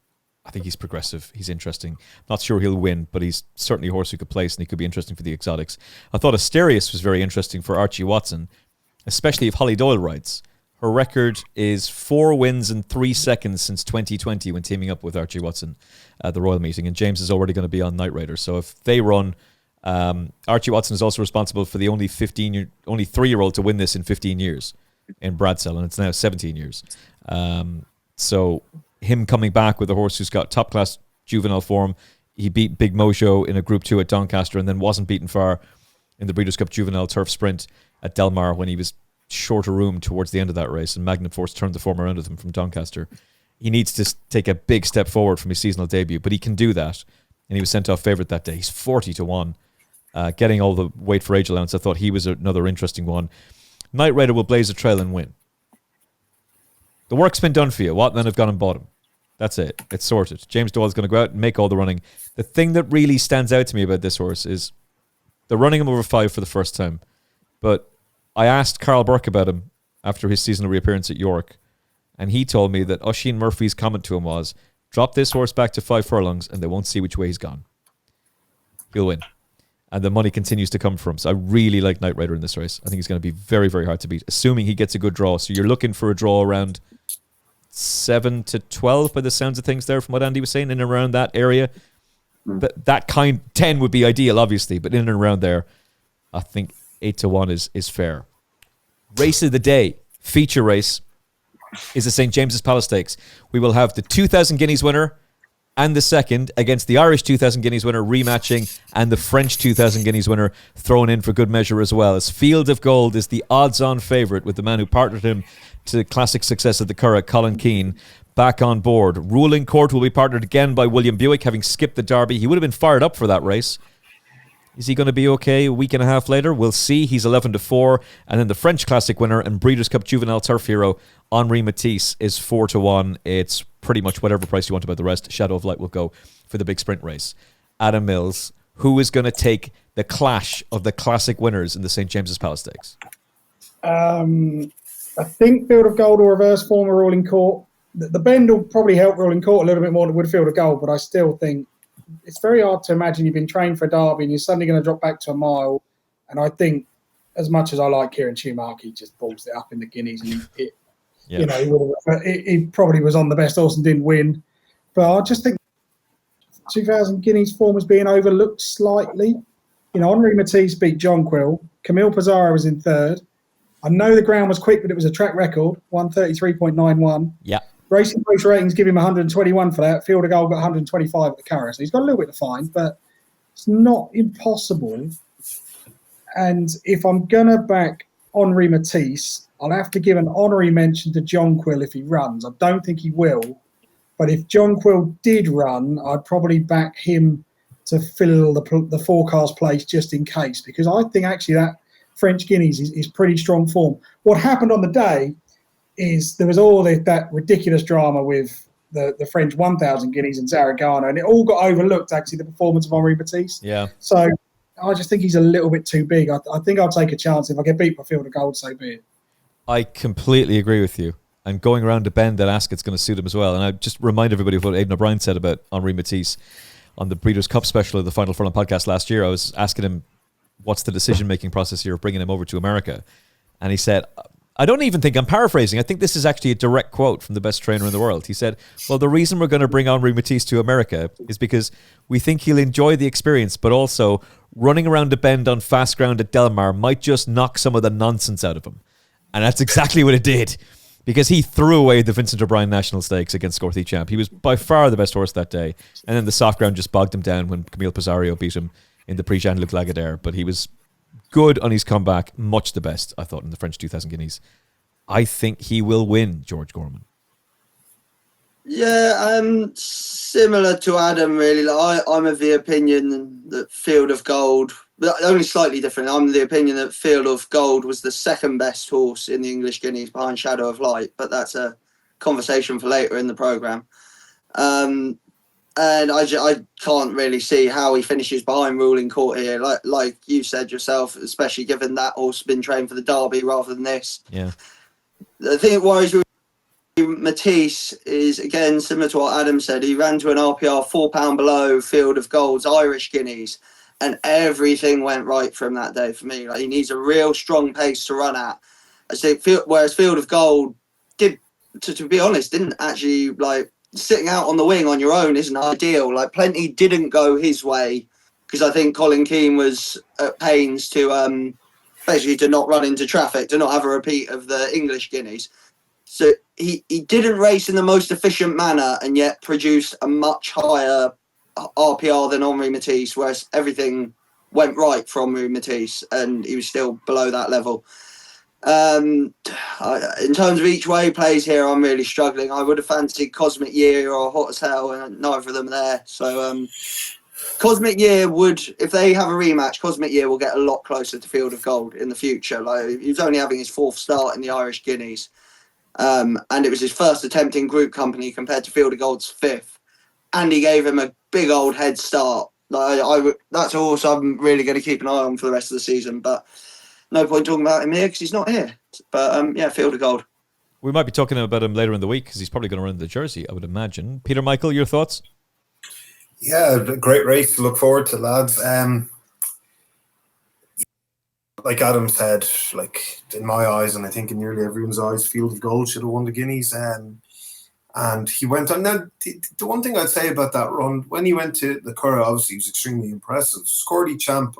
I think he's progressive. He's interesting. Not sure he'll win, but he's certainly a horse who could place, and he could be interesting for the exotics. I thought Asterius was very interesting for Archie Watson, especially if Holly Doyle rides. Her record is 4 wins and 3 seconds since 2020 when teaming up with Archie Watson at the Royal meeting, and James is already going to be on Night Rider. So if they run, Archie Watson is also responsible for the only 3-year-old to win this in 15 years in Bradsell, and it's now 17 years. So him coming back with a horse who's got top-class juvenile form. He beat Big Mojo in a Group 2 at Doncaster and then wasn't beaten far in the Breeders' Cup Juvenile Turf Sprint at Del Mar when he was short of room towards the end of that race, and Magnum Force turned the form around with him from Doncaster. He needs to take a big step forward from his seasonal debut, but he can do that, and he was sent off favourite that day. He's 40 to 1. Getting all the weight for age allowance, I thought he was another interesting one. Night Rider will blaze a trail and win. The work's been done for you. What men have gone and bought him. That's it. It's sorted. James Doyle's going to go out and make all the running. The thing that really stands out to me about this horse is they're running him over 5 for the first time. But I asked Carl Burke about him after his seasonal reappearance at York, and he told me that Oisin Murphy's comment to him was, drop this horse back to 5 furlongs and they won't see which way he's gone. He'll win. And the money continues to come from him. So I really like Night Rider in this race. I think he's going to be very, very hard to beat, assuming he gets a good draw. So you're looking for a draw around 7 to 12 by the sounds of things there from what Andy was saying, in and around that area. But that 10 would be ideal, obviously, but in and around there, I think 8 to 1 is fair. Race of the day, feature race, is the St. James's Palace Stakes. We will have the 2,000 guineas winner and the second against the Irish 2,000 guineas winner rematching, and the French 2,000 guineas winner thrown in for good measure as well, as Field of Gold is the odds-on favourite with the man who partnered him to classic success at the Curragh, Colin Keane, back on board. Ruling Court will be partnered again by William Buick, having skipped the Derby. He would have been fired up for that race. Is he going to be okay a week and a half later? We'll see. He's 11-4. And then the French Classic winner and Breeders' Cup Juvenile Turf hero, Henri Matisse, is 4-1. It's pretty much whatever price you want about the rest. Shadow of Light will go for the big sprint race. Adam Mills, who is going to take the clash of the classic winners in the St. James's Palace Stakes? I think Field of Gold or reverse form are Ruling Court. The bend will probably help Ruling Court a little bit more than would Field of Gold, but I still think it's very hard to imagine you've been trained for a Derby and you're suddenly going to drop back to a mile. And I think, as much as I like Kieran Schumacher, he just balls it up in the Guineas. And he probably was on the best horse and didn't win. But I just think 2000 Guineas form is being overlooked slightly. Henri Matisse beat Jonquil. Camille Pizarro was in third. I know the ground was quick, but it was a track record, 133.91. Yeah. Racing Post ratings give him 121 for that. Field of Gold got 125 at the Curragh. So he's got a little bit to find, but it's not impossible. And if I'm going to back Henri Matisse, I'll have to give an honorary mention to Jonquil if he runs. I don't think he will. But if Jonquil did run, I'd probably back him to fill the forecast place just in case, because I think actually that French Guineas is pretty strong form. What happened on the day is there was all that ridiculous drama with the French 1,000 Guineas in Zaragoza, and it all got overlooked, actually, the performance of Henri Matisse. Yeah. So I just think he's a little bit too big. I think I'll take a chance. If I get beat by Field of Gold, so be it. I completely agree with you. And going around the bend at Ascot's going to suit him as well. And I just remind everybody of what Aidan O'Brien said about Henri Matisse on the Breeders' Cup special of the Final Furlong podcast last year. I was asking him, what's the decision-making process here of bringing him over to America? And he said, I don't even think I'm paraphrasing. I think this is actually a direct quote from the best trainer in the world. He said, well, the reason we're going to bring Henri Matisse to America is because we think he'll enjoy the experience, but also running around a bend on fast ground at Del Mar might just knock some of the nonsense out of him. And that's exactly what it did, because he threw away the Vincent O'Brien National Stakes against Scorthy Champ. He was by far the best horse that day. And then the soft ground just bogged him down when Camille Pizarro beat him in the Prix-Jean-Luc Lagardère. But he was good on his comeback, much the best, I thought, in the French 2000 Guineas. I think he will win, George Gorman. Yeah, similar to Adam, really. I'm of the opinion that Field of Gold, but only slightly different. I'm of the opinion that Field of Gold was the second best horse in the English Guineas behind Shadow of Light, but that's a conversation for later in the programme. And I can't really see how he finishes behind Ruling Court here. Like you said yourself, especially given that horse has been trained for the Derby rather than this. Yeah. The thing that worries me with Matisse is, again, similar to what Adam said, he ran to an RPR £4 below Field of Gold's Irish Guineas, and everything went right from that day for me. Like, he needs a real strong pace to run at. I say, whereas Field of Gold did, to be honest, didn't actually, like, sitting out on the wing on your own isn't ideal. Like, plenty didn't go his way, because I think Colin Keane was at pains to basically to not run into traffic, to not have a repeat of the English Guineas. So he didn't race in the most efficient manner and yet produced a much higher RPR than Henri Matisse, whereas everything went right from Henri Matisse and he was still below that level. In terms of each way plays here, I'm really struggling. I would have fancied Cosmic Year or Hot as Hell, and neither of them are there. So Cosmic Year would, if they have a rematch, Cosmic Year will get a lot closer to Field of Gold in the future. Like, he was only having his fourth start in the Irish Guineas. And it was his first attempt in group company compared to Field of Gold's fifth. And he gave him a big old head start. Like, that's a horse I'm really going to keep an eye on for the rest of the season. But no point talking about him here because he's not here. But yeah, Field of Gold. We might be talking about him later in the week because he's probably going to run the jersey, I would imagine. Peter Michael, your thoughts? Yeah, great race to look forward to, lads. Like Adam said, like in my eyes, and I think in nearly everyone's eyes, Field of Gold should have won the Guineas. And he went on. Now, the one thing I'd say about that run, when he went to the Curragh, obviously he was extremely impressive. Scorthy Champ,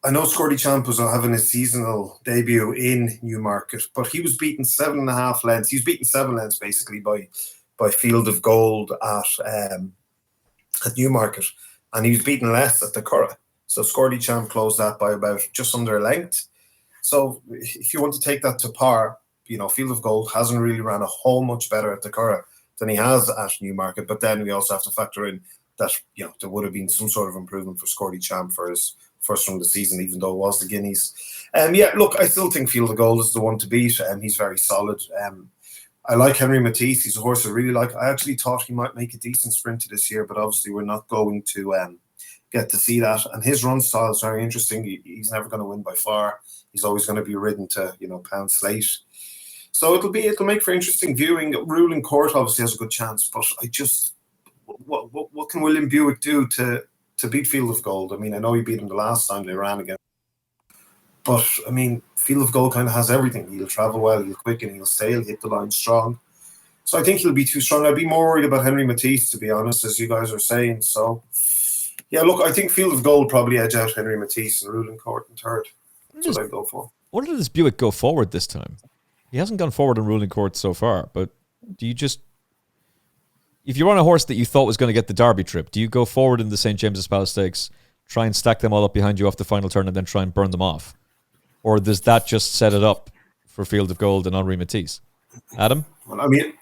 I know Scorthy Champ was having his seasonal debut in Newmarket, but he was beaten 7.5 lengths. He was beaten 7 lengths basically by Field of Gold at Newmarket, and he was beaten less at the Curragh. So Scorthy Champ closed that by about just under a length. So if you want to take that to par, you know, Field of Gold hasn't really ran a whole much better at the Curragh than he has at Newmarket. But then we also have to factor in that there would have been some sort of improvement for Scorty Champ for his first run of the season, even though it was the Guineas. Look, I still think Field of Gold is the one to beat, and he's very solid. I like Henri Matisse. He's a horse I really like. I actually thought he might make a decent sprinter this year, but obviously we're not going to get to see that. And his run style is very interesting. He's never going to win by far. He's always going to be ridden to pound slate. So it'll make for interesting viewing. Ruling Court obviously has a good chance, but I just what can William Buick do to beat Field of Gold? I mean, I know he beat him the last time they ran again. But, I mean, Field of Gold kind of has everything. He'll travel well, he'll quicken, he'll sail, hit the line strong. So I think he'll be too strong. I'd be more worried about Henri Matisse, to be honest, as you guys are saying. So, yeah, look, I think Field of Gold probably edge out Henri Matisse and Ruling Court in third. That's what I'd go for. What does Buick go forward this time? He hasn't gone forward in Ruling Court so far, but do you just... If you're on a horse that you thought was going to get the Derby trip, do you go forward in the St. James's Palace Stakes, try and stack them all up behind you off the final turn and then try and burn them off? Or does that just set it up for Field of Gold and Henri Matisse? Adam? Well, I mean...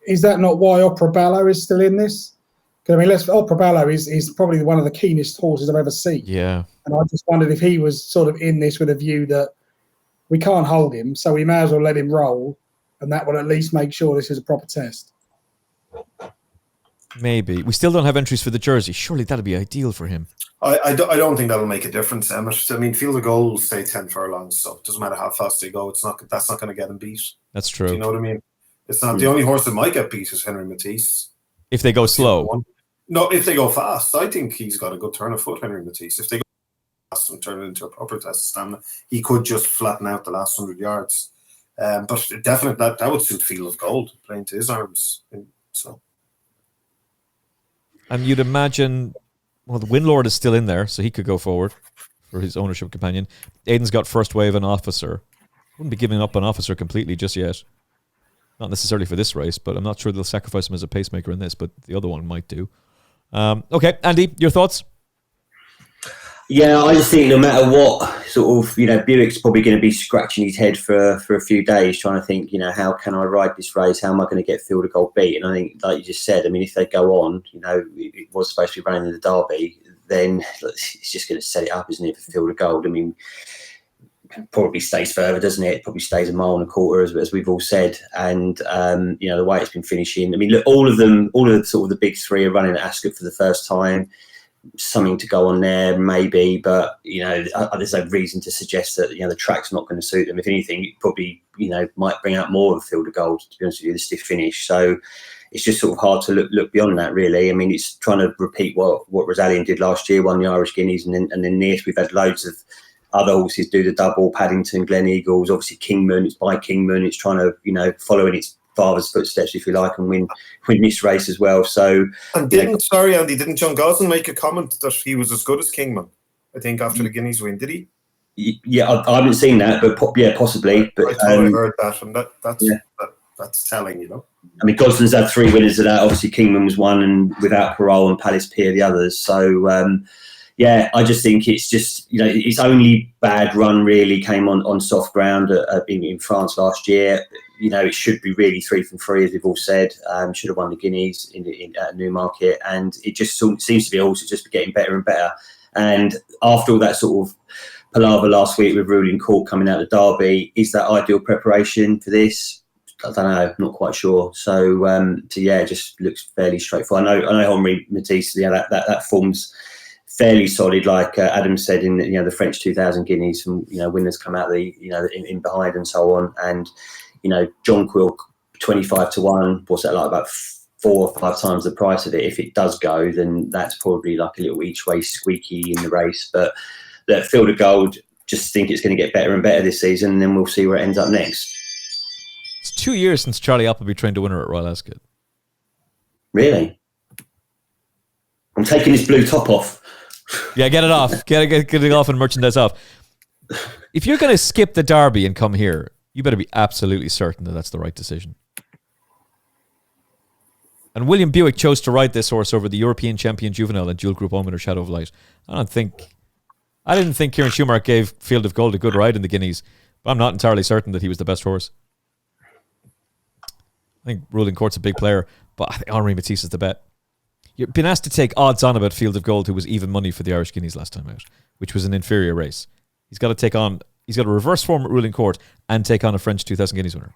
Is that not why Opera Ballo is still in this? Because, I mean, Opera Ballo is probably one of the keenest horses I've ever seen. Yeah. And I just wondered if he was sort of in this with a view that we can't hold him, so we may as well let him roll, and that will at least make sure this is a proper test. Maybe. We still don't have entries for the jersey. Surely that'd be ideal for him. I don't think that'll make a difference, Emmet. I mean, Field of Gold will stay 10 furlongs, so it doesn't matter how fast they go. That's not going to get him beat. That's true. Do you know what I mean? It's not the only horse that might get beat is Henri Matisse. If they go slow. No, if they go fast, I think he's got a good turn of foot, Henri Matisse. If they go fast and turn it into a proper test of stamina, he could just flatten out the last 100 yards. But definitely that would suit Field of Gold, playing to his arms. So. And you'd imagine, well, the Winlord is still in there, so he could go forward for his ownership companion. Aidan's got first wave and officer. Wouldn't be giving up on officer completely just yet. Not necessarily for this race, but I'm not sure they'll sacrifice him as a pacemaker in this, but the other one might do. Okay, Andy, your thoughts? Yeah, I just think no matter what, sort of, Buick's probably going to be scratching his head for a few days, trying to think, how can I ride this race? How am I going to get Field of Gold beat? And I think, like you just said, I mean, if they go on, it was supposed to be running in the Derby, then it's just going to set it up, isn't it, for Field of Gold? I mean, probably stays further, doesn't it? It probably stays 1.25 miles, as we've all said. And, the way it's been finishing. I mean, look, all of the big three are running at Ascot for the first time. Something to go on there, maybe, but there's no reason to suggest that the track's not going to suit them. If anything, it probably might bring out more of Field of Gold, to be honest with you, the stiff finish. So it's just sort of hard to look beyond that, really. I mean, it's trying to repeat what Rosallion did last year, won the Irish Guineas, and then this we've had loads of other horses do the double. Paddington, Glen Eagles, obviously Kingman. It's by Kingman. It's trying to follow in its father's footsteps, if you like, and win this race as well. So, and Andy, didn't John Gosling make a comment that he was as good as Kingman? I think after the Guineas win, did he? Yeah, I haven't seen that, but possibly. But I thought I heard that, and that's telling, I mean, Gosling's had 3 winners of that. Obviously, Kingman was one, and Without Parole and Palace Pier the others. So, I just think it's just, its only bad run really came on soft ground in France last year. It should be really 3 from 3, as we've all said. Should have won the Guineas at Newmarket, and it just seems to be also just getting better and better. And after all that sort of palaver last week with Ruling Court coming out of the Derby, is that ideal preparation for this? I don't know, not quite sure. So it just looks fairly straightforward. I know Henri Matisse, that form's fairly solid, like Adam said in the French 2000 Guineas, and winners come out in behind and so on. And John Quill 25-1. What's that like? About 4 or 5 times the price of it. If it does go, then that's probably like a little each way squeaky in the race. But the Field of Gold, just think it's going to get better and better this season, and then we'll see where it ends up next. It's 2 years since Charlie Appleby trained a winner at Royal Ascot. Really? I'm taking this blue top off. Yeah, get it off. Get it off and merchandise off. If you're going to skip the Derby and come here, you better be absolutely certain that that's the right decision. And William Buick chose to ride this horse over the European champion juvenile and dual Group 1 winner Shadow of Light. I didn't think Kieran Schumacher gave Field of Gold a good ride in the Guineas, but I'm not entirely certain that he was the best horse. I think Ruling Court's a big player, but I think Henri Matisse is the bet. You've been asked to take odds on about Field of Gold, who was even money for the Irish Guineas last time out, which was an inferior race. He's got to reverse form at Ruling Court and take on a French 2,000 Guineas winner.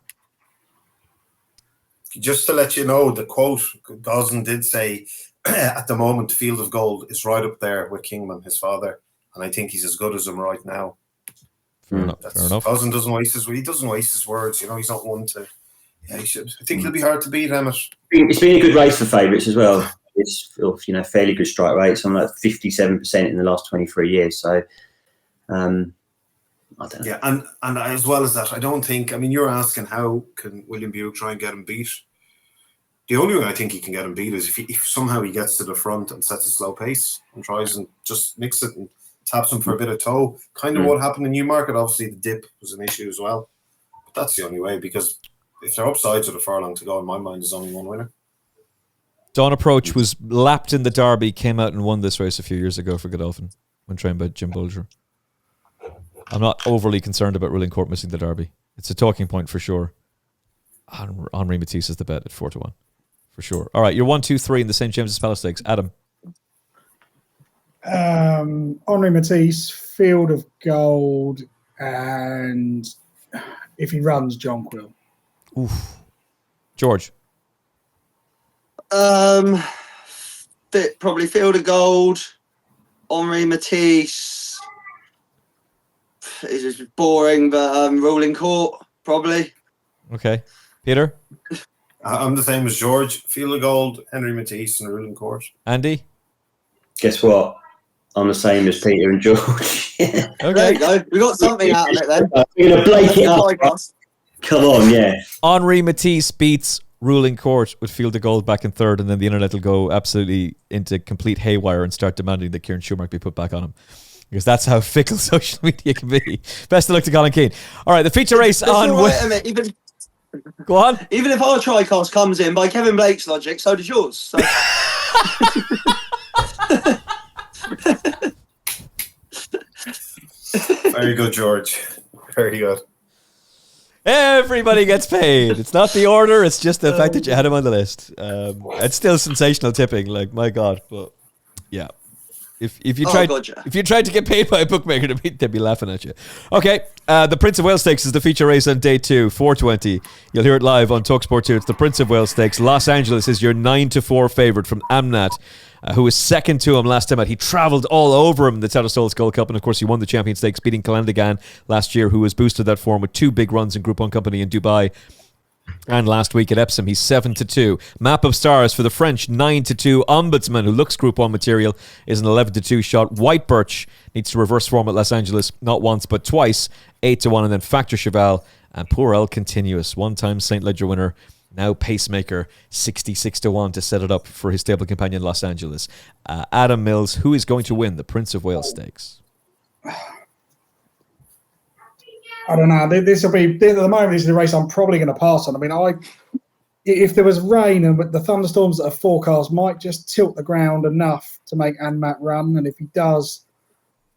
Just to let you know, the quote, Gosden did say, at the moment, Field of Gold is right up there with Kingman, his father, and I think he's as good as him right now. Fair enough. Gosden doesn't waste his words. He's not one to. Yeah, he should. I think he'll be hard to beat, Emmet. It's been a good race for favourites as well. It's fairly good strike rate, something like 57% in the last 23 years. So, I don't know. Yeah, and as well as that, I don't think. I mean, you're asking how can William Buick try and get him beat? The only way I think he can get him beat is if somehow he gets to the front and sets a slow pace and tries and just nicks it and taps him for a bit of toe. Kind of what happened in Newmarket. Obviously, the dip was an issue as well. But that's the only way, because if they're upsides with a furlong to go, in my mind, there's only one winner. Dawn Approach was lapped in the Derby, came out and won this race a few years ago for Godolphin when trained by Jim Bulger. I'm not overly concerned about Ruling Court missing the Derby. It's a talking point for sure. Henri Matisse is the bet at 4-1 for sure. All right, you're 1, 2, 3 in the St. James's Palace Stakes. Adam. Henri Matisse, Field of Gold, and if he runs, John Quill. Oof. George. Probably Field of Gold, Henri Matisse. It's just boring, but Ruling Court, probably. Okay. Peter? I'm the same as George. Field of Gold, Henri Matisse, and Ruling Court. Andy? Guess what? I'm the same as Peter and George. Okay. There you go. We got something out of it then. We're going to break it up. Come on, yeah. Henri Matisse beats Ruling Court with Field of Gold back in third, and then the internet will go absolutely into complete haywire and start demanding that Kieran Schumacher be put back on him. Because that's how fickle social media can be. Best of luck to Colin Keane. All right, the feature race on... Right, Go on. Even if our tricast comes in by Kevin Blake's logic, so does yours. So. Very good, George. Very good. Everybody gets paid. It's not the order, it's just the fact that you had him on the list. It's still sensational tipping, like, my God. But yeah. If you tried to get paid by a bookmaker, they'd be laughing at you. Okay, the Prince of Wales Stakes is the feature race on day 2, 4:20. You'll hear it live on TalkSport 2. It's the Prince of Wales Stakes. Los Angeles is your 9-4 favourite from Anmaat, who was second to him last time out. He travelled all over him in the Tatterstall Gold Cup, and of course he won the Champion Stakes, beating Calandagan last year, who has boosted that form with 2 big runs in Group 1 company in Dubai. And last week at Epsom, he's 7-2. Map of Stars for the French, 9-2. Ombudsman, who looks Group 1 material, is an 11-2 shot. White Birch needs to reverse form at Los Angeles, not once, but twice, 8-1. And then Factor Cheval and Poor El Continuous, one-time St. Ledger winner, now pacemaker, 66-1 to set it up for his stable companion Los Angeles. Adam Mills, who is going to win the Prince of Wales Stakes? I don't know. This will be, at the moment, this is the race I'm probably going to pass on. I mean, if there was rain and the thunderstorms that are forecast might just tilt the ground enough to make Anmaat run. And if he does,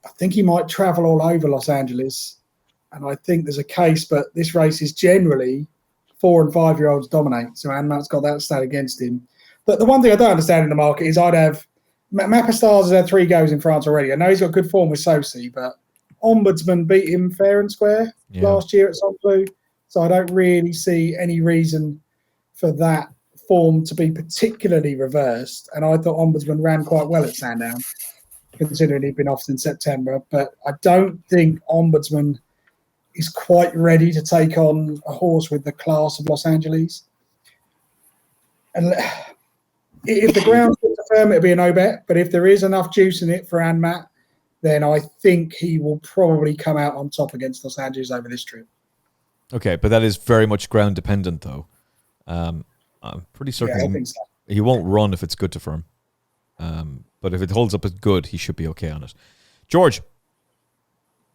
I think he might travel all over Los Angeles. And I think there's a case, but this race is generally 4- and 5-year-olds dominate. So Anmaat's got that stat against him. But the one thing I don't understand in the market is I'd have, Map of Stars has had 3 goes in France already. I know he's got good form with Sosi, but Ombudsman beat him fair and square last year at Saint-Cloud, so I don't really see any reason for that form to be particularly reversed. And I thought Ombudsman ran quite well at Sandown, considering he'd been off since September. But I don't think Ombudsman is quite ready to take on a horse with the class of Los Angeles. And if the ground's firm, it'll be a no bet. But if there is enough juice in it for Anmaat, then I think he will probably come out on top against Los Angeles over this trip. Okay, but that is very much ground dependent, though. I'm pretty certain he won't run if it's good to firm. But if it holds up as good, he should be okay on it. George?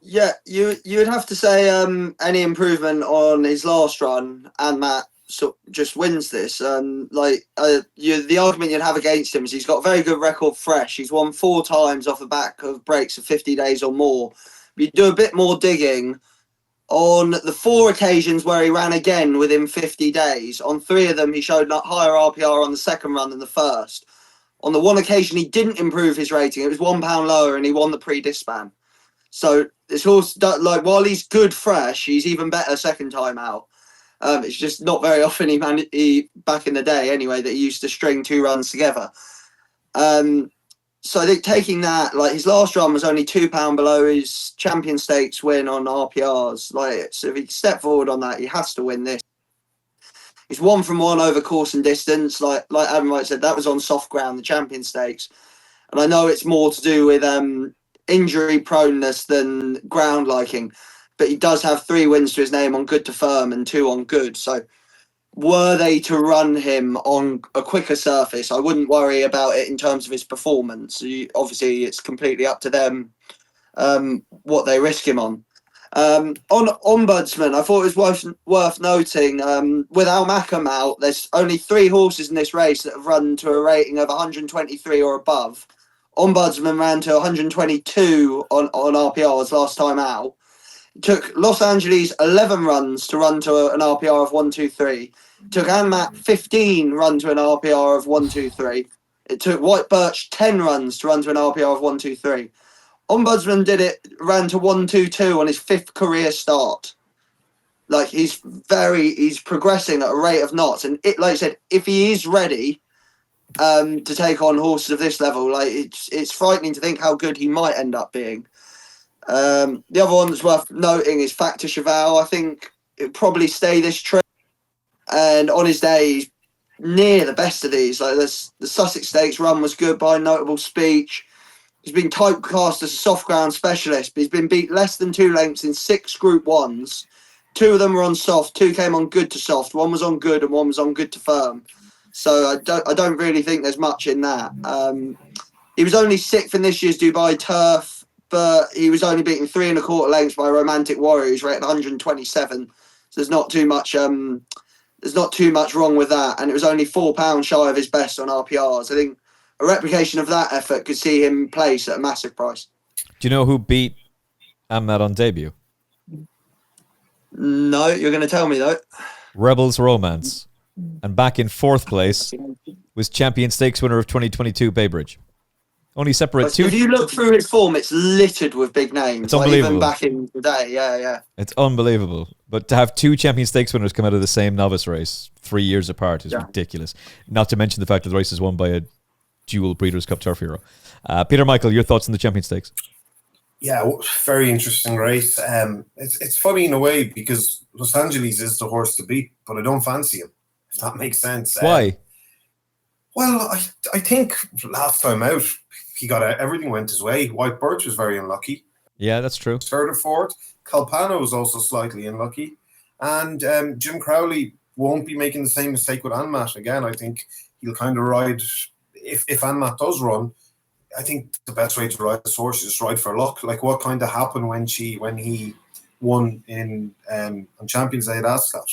Yeah, you would have to say any improvement on his last run, Anmaat just wins this. The argument you'd have against him is he's got a very good record fresh. He's won 4 times off the back of breaks of 50 days or more. You do a bit more digging on the 4 occasions where he ran again within 50 days. On 3 of them, he showed higher RPR on the second run than the first. On the one occasion he didn't improve his rating, it was £1 lower, and he won the pre-disband. So this horse, like, while he's good fresh, he's even better second time out. It's just not very often he back in the day anyway, that he used to string 2 runs together. So I think taking that, like, his last run was only £2 below his Champion Stakes win on RPRs. Like, so if he step forward on that, he has to win this. He's 1 from 1 over course and distance. Like Adam Wright said, that was on soft ground, the Champion Stakes. And I know it's more to do with injury proneness than ground liking, but he does have 3 wins to his name on good to firm and 2 on good. So were they to run him on a quicker surface, I wouldn't worry about it in terms of his performance. Obviously, it's completely up to them what they risk him on. On Ombudsman, I thought it was worth noting, with Anmaat out, there's only 3 horses in this race that have run to a rating of 123 or above. Ombudsman ran to 122 on RPRs last time out. It took Los Angeles 11 runs to run to an RPR of 123. It took Anmaat 15 run to an RPR of 123. It took White Birch 10 runs to run to an RPR of 123. Ombudsman ran to 122 on his 5th career start. Like, he's progressing at a rate of knots. And like I said, if he is ready to take on horses of this level, like, it's frightening to think how good he might end up being. The other one that's worth noting is Factor Cheval. I think it'll probably stay this trip. And on his day, he's near the best of these. Like, the Sussex Stakes run was good by notable speech. He's been typecast as a soft ground specialist, but he's been beat less than 2 lengths in 6 Group 1s. 2 of them were on soft, 2 came on good to soft. 1 was on good and 1 was on good to firm. So I don't really think there's much in that. He was only 6th in this year's Dubai Turf, but he was only beaten 3 1/4 lengths by Romantic Warrior, who's rated 127. So there's not too much wrong with that. And it was only £4 shy of his best on RPRs. I think a replication of that effort could see him place at a massive price. Do you know who beat Anmaat on debut? No, you're going to tell me though. Rebels Romance. And back in 4th place was Champion Stakes winner of 2022, Baybridge. Only separate 2. If you look through his form, it's littered with big names. It's unbelievable. Even back in the day, yeah. It's unbelievable. But to have 2 Champion Stakes winners come out of the same novice race 3 years apart is ridiculous. Not to mention the fact that the race is won by a dual Breeders' Cup Turf hero. Peter Michael, your thoughts on the Champion Stakes? Yeah, very interesting race. It's funny in a way because Los Angeles is the horse to beat, but I don't fancy him, if that makes sense. Why? Well, I think last time out, everything went his way. White Birch was very unlucky. Yeah, that's true. 3rd or 4th. Calpano was also slightly unlucky. And Jim Crowley won't be making the same mistake with Anmaat again. I think he'll kind of ride, if Anmaat does run, I think the best way to ride this horse is ride for luck. Like what kind of happened when he won on Champions Day at Ascot.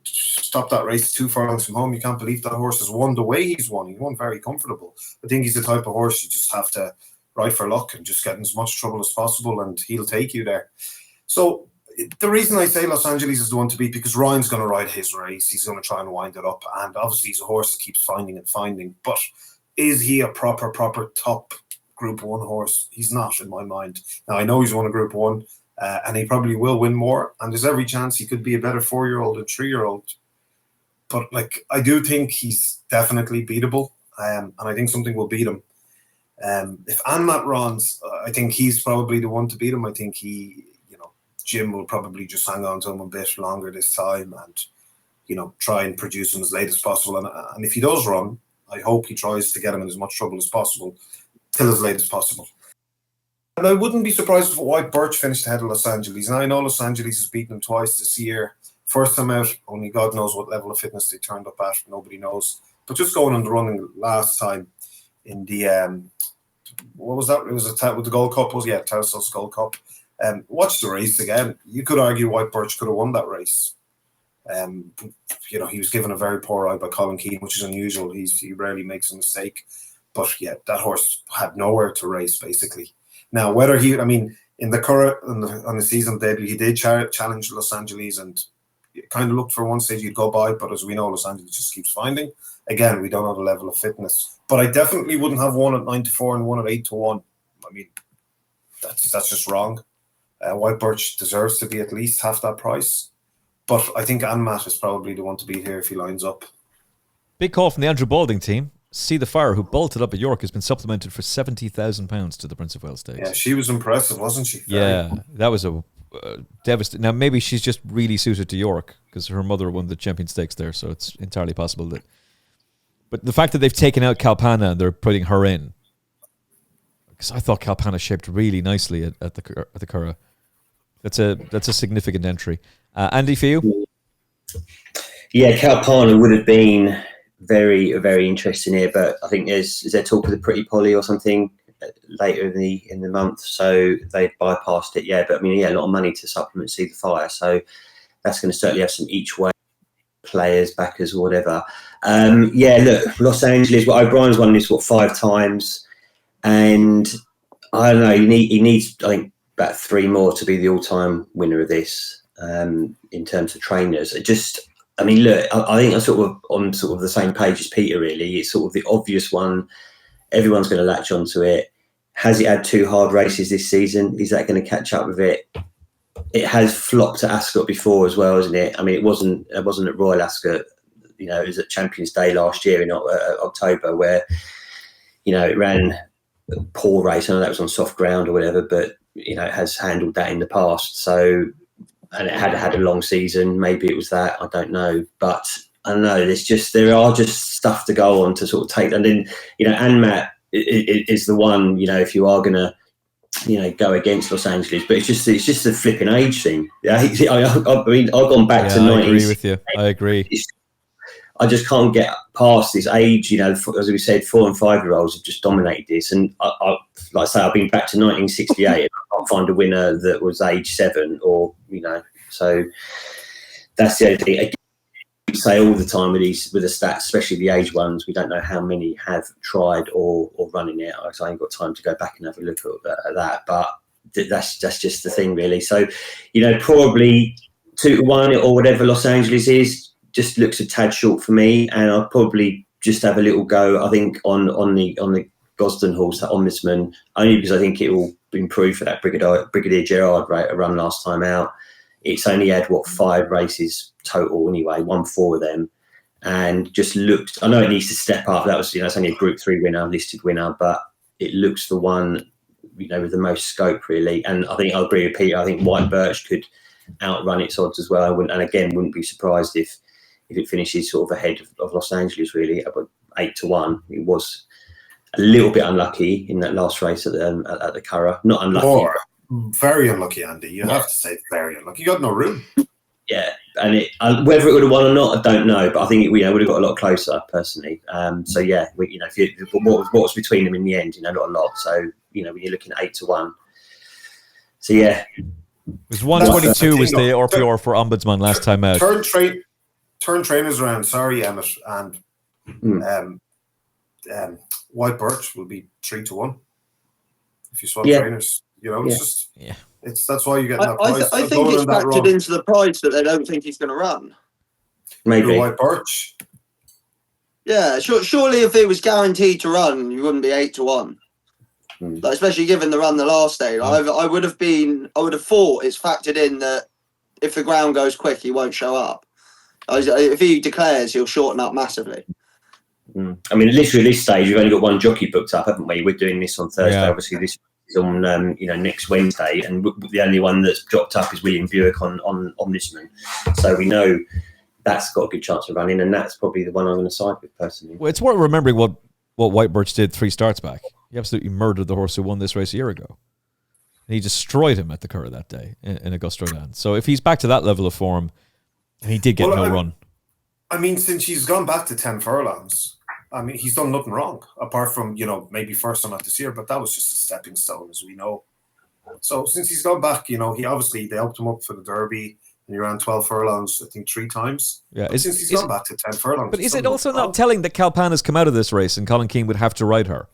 Stop that race 2 furlongs from home. You can't believe that horse has won the way he's won. He won very comfortable. I think he's the type of horse you just have to ride for luck and just get in as much trouble as possible, and he'll take you there. So the reason I say Los Angeles is the one to beat, because Ryan's going to ride his race. He's going to try and wind it up, and obviously he's a horse that keeps finding. But is he a proper top Group 1 horse? He's not, in my mind. Now, I know he's won a Group 1, and he probably will win more, and there's every chance he could be a better 4-year-old and 3-year-old. But I do think he's definitely beatable, and I think something will beat him. If Anmaat runs, I think he's probably the one to beat him. I think Jim will probably just hang on to him a bit longer this time and, try and produce him as late as possible. And if he does run, I hope he tries to get him in as much trouble as possible till as late as possible. And I wouldn't be surprised if White Birch finished ahead of Los Angeles. And I know Los Angeles has beaten him twice this year. First time out, only God knows what level of fitness they turned up at. Nobody knows. But just going on the running last time in the, what was that? It was with the Gold Cup. Towsell's Gold Cup. Watch the race again. You could argue White Birch could have won that race. He was given a very poor ride by Colin Keane, which is unusual. He rarely makes a mistake. But yeah, that horse had nowhere to race, basically. Now, whether on the season debut, he did challenge Los Angeles, and it kind of looked for one stage he'd go by, but as we know, Los Angeles just keeps finding. again, we don't know the level of fitness. But I definitely wouldn't have one at 9-4 and one at 8-1. I mean, that's just wrong. White Birch deserves to be at least half that price. But I think Anmaat is probably the one to beat here if he lines up. Big call from the Andrew Balding team. See the Fire, who bolted up at York, has been supplemented for £70,000 to the Prince of Wales Stakes. Yeah, she was impressive, wasn't she? Yeah, that was a devastating. Now, maybe she's just really suited to York because her mother won the Champion Stakes there, so it's entirely possible that. But the fact that they've taken out Kalpana and they're putting her in, because I thought Kalpana shaped really nicely at the Curragh. That's a significant entry. Andy, for you? Yeah, Kalpana would have been very, very interesting here, but I think is there talk of the Pretty Polly or something later in the month, so they bypassed it. Yeah, but I mean, a lot of money to supplement See the Fire, so that's going to certainly have some each way players, backers, or whatever. Look, Los Angeles. Well, O'Brien's won this 5 times, and I don't know. He needs I think about 3 more to be the all-time winner of this. In terms of trainers, I mean, look, I think I'm sort of on the same page as Peter, really. It's sort of the obvious one. Everyone's going to latch onto it. Has it had 2 hard races this season? Is that going to catch up with it? It has flopped at Ascot before as well, isn't it? I mean, it wasn't at Royal Ascot. It was at Champions Day last year in October where, it ran a poor race. I know that was on soft ground or whatever, but, it has handled that in the past. So, and it had a long season. Maybe it was that. I don't know. But I don't know. There are just stuff to go on to sort of take. And then, Anmaat is the one, if you are going to, go against Los Angeles. But it's just a flipping age thing. Yeah, I mean, I've gone back to 19. I agree with you. I agree. I just can't get past this age. As we said, 4 and 5-year-olds have just dominated this. And I like I say, I've been back to 1968 and I can't find a winner that was age 7 or, so that's the only thing. Again, we say all the time with the stats, especially the age ones, we don't know how many have tried or running it. I ain't got time to go back and have a look at that, but that's just the thing, really. So, probably 2-1 or whatever Los Angeles is, just looks a tad short for me, and I'll probably just have a little go. I think on the Gosden horse, that Ombudsman, only because I think it will improve for that Brigadier Gerard run last time out. It's only had 5 races total anyway, won 4 of them, and just looked. I know it needs to step up. That was it's only a Group 3 winner, listed winner, but it looks the one with the most scope, really. And I think I'll agree with Peter. I think White Birch could outrun its odds as well. Wouldn't be surprised if it finishes sort of ahead of Los Angeles, really, about 8-1. It was a little bit unlucky in that last race at the Curragh. Not unlucky. Very unlucky, Andy. You have to say very unlucky. You got no room. Yeah, and whether it would have won or not, I don't know. But I think it would have got a lot closer, personally. So yeah, what was between them in the end, not a lot. So when you're looking at 8-1. So yeah, it was 122 was the RPR for Ombudsman last time out. Turn trainers around. Sorry, Emmet, and White Birch will be 3-1. If you swap trainers, that's why you get that price. I think it's factored into the price that they don't think he's going to run. Maybe White Birch. Yeah, surely if it was guaranteed to run, you wouldn't be 8-1. Especially given the run the last day. I would have thought it's factored in that if the ground goes quick, he won't show up. If he declares, he'll shorten up massively. I mean, literally at this stage, we've only got 1 jockey booked up, haven't we? We're doing this on Thursday. Yeah. Obviously, this is on next Wednesday, and the only one that's dropped up is William Buick on Ombudsman. So we know that's got a good chance of running, and that's probably the one I'm going to side with personally. Well, it's worth remembering what White Birch did 3 starts back. He absolutely murdered the horse who won this race a year ago. And he destroyed him at the Curragh that day in Augusta Roland. So if he's back to that level of form, and he did get no run. I mean, since he's gone back to 10 furlongs, I mean, he's done nothing wrong, apart from, maybe first time out this year, but that was just a stepping stone, as we know. So since he's gone back, they helped him up for the Derby, and he ran 12 furlongs, I think, 3 times. Yeah, since he's gone back to 10 furlongs. But is it also not telling that Kalpana has come out of this race and Colin Keane would have to ride her?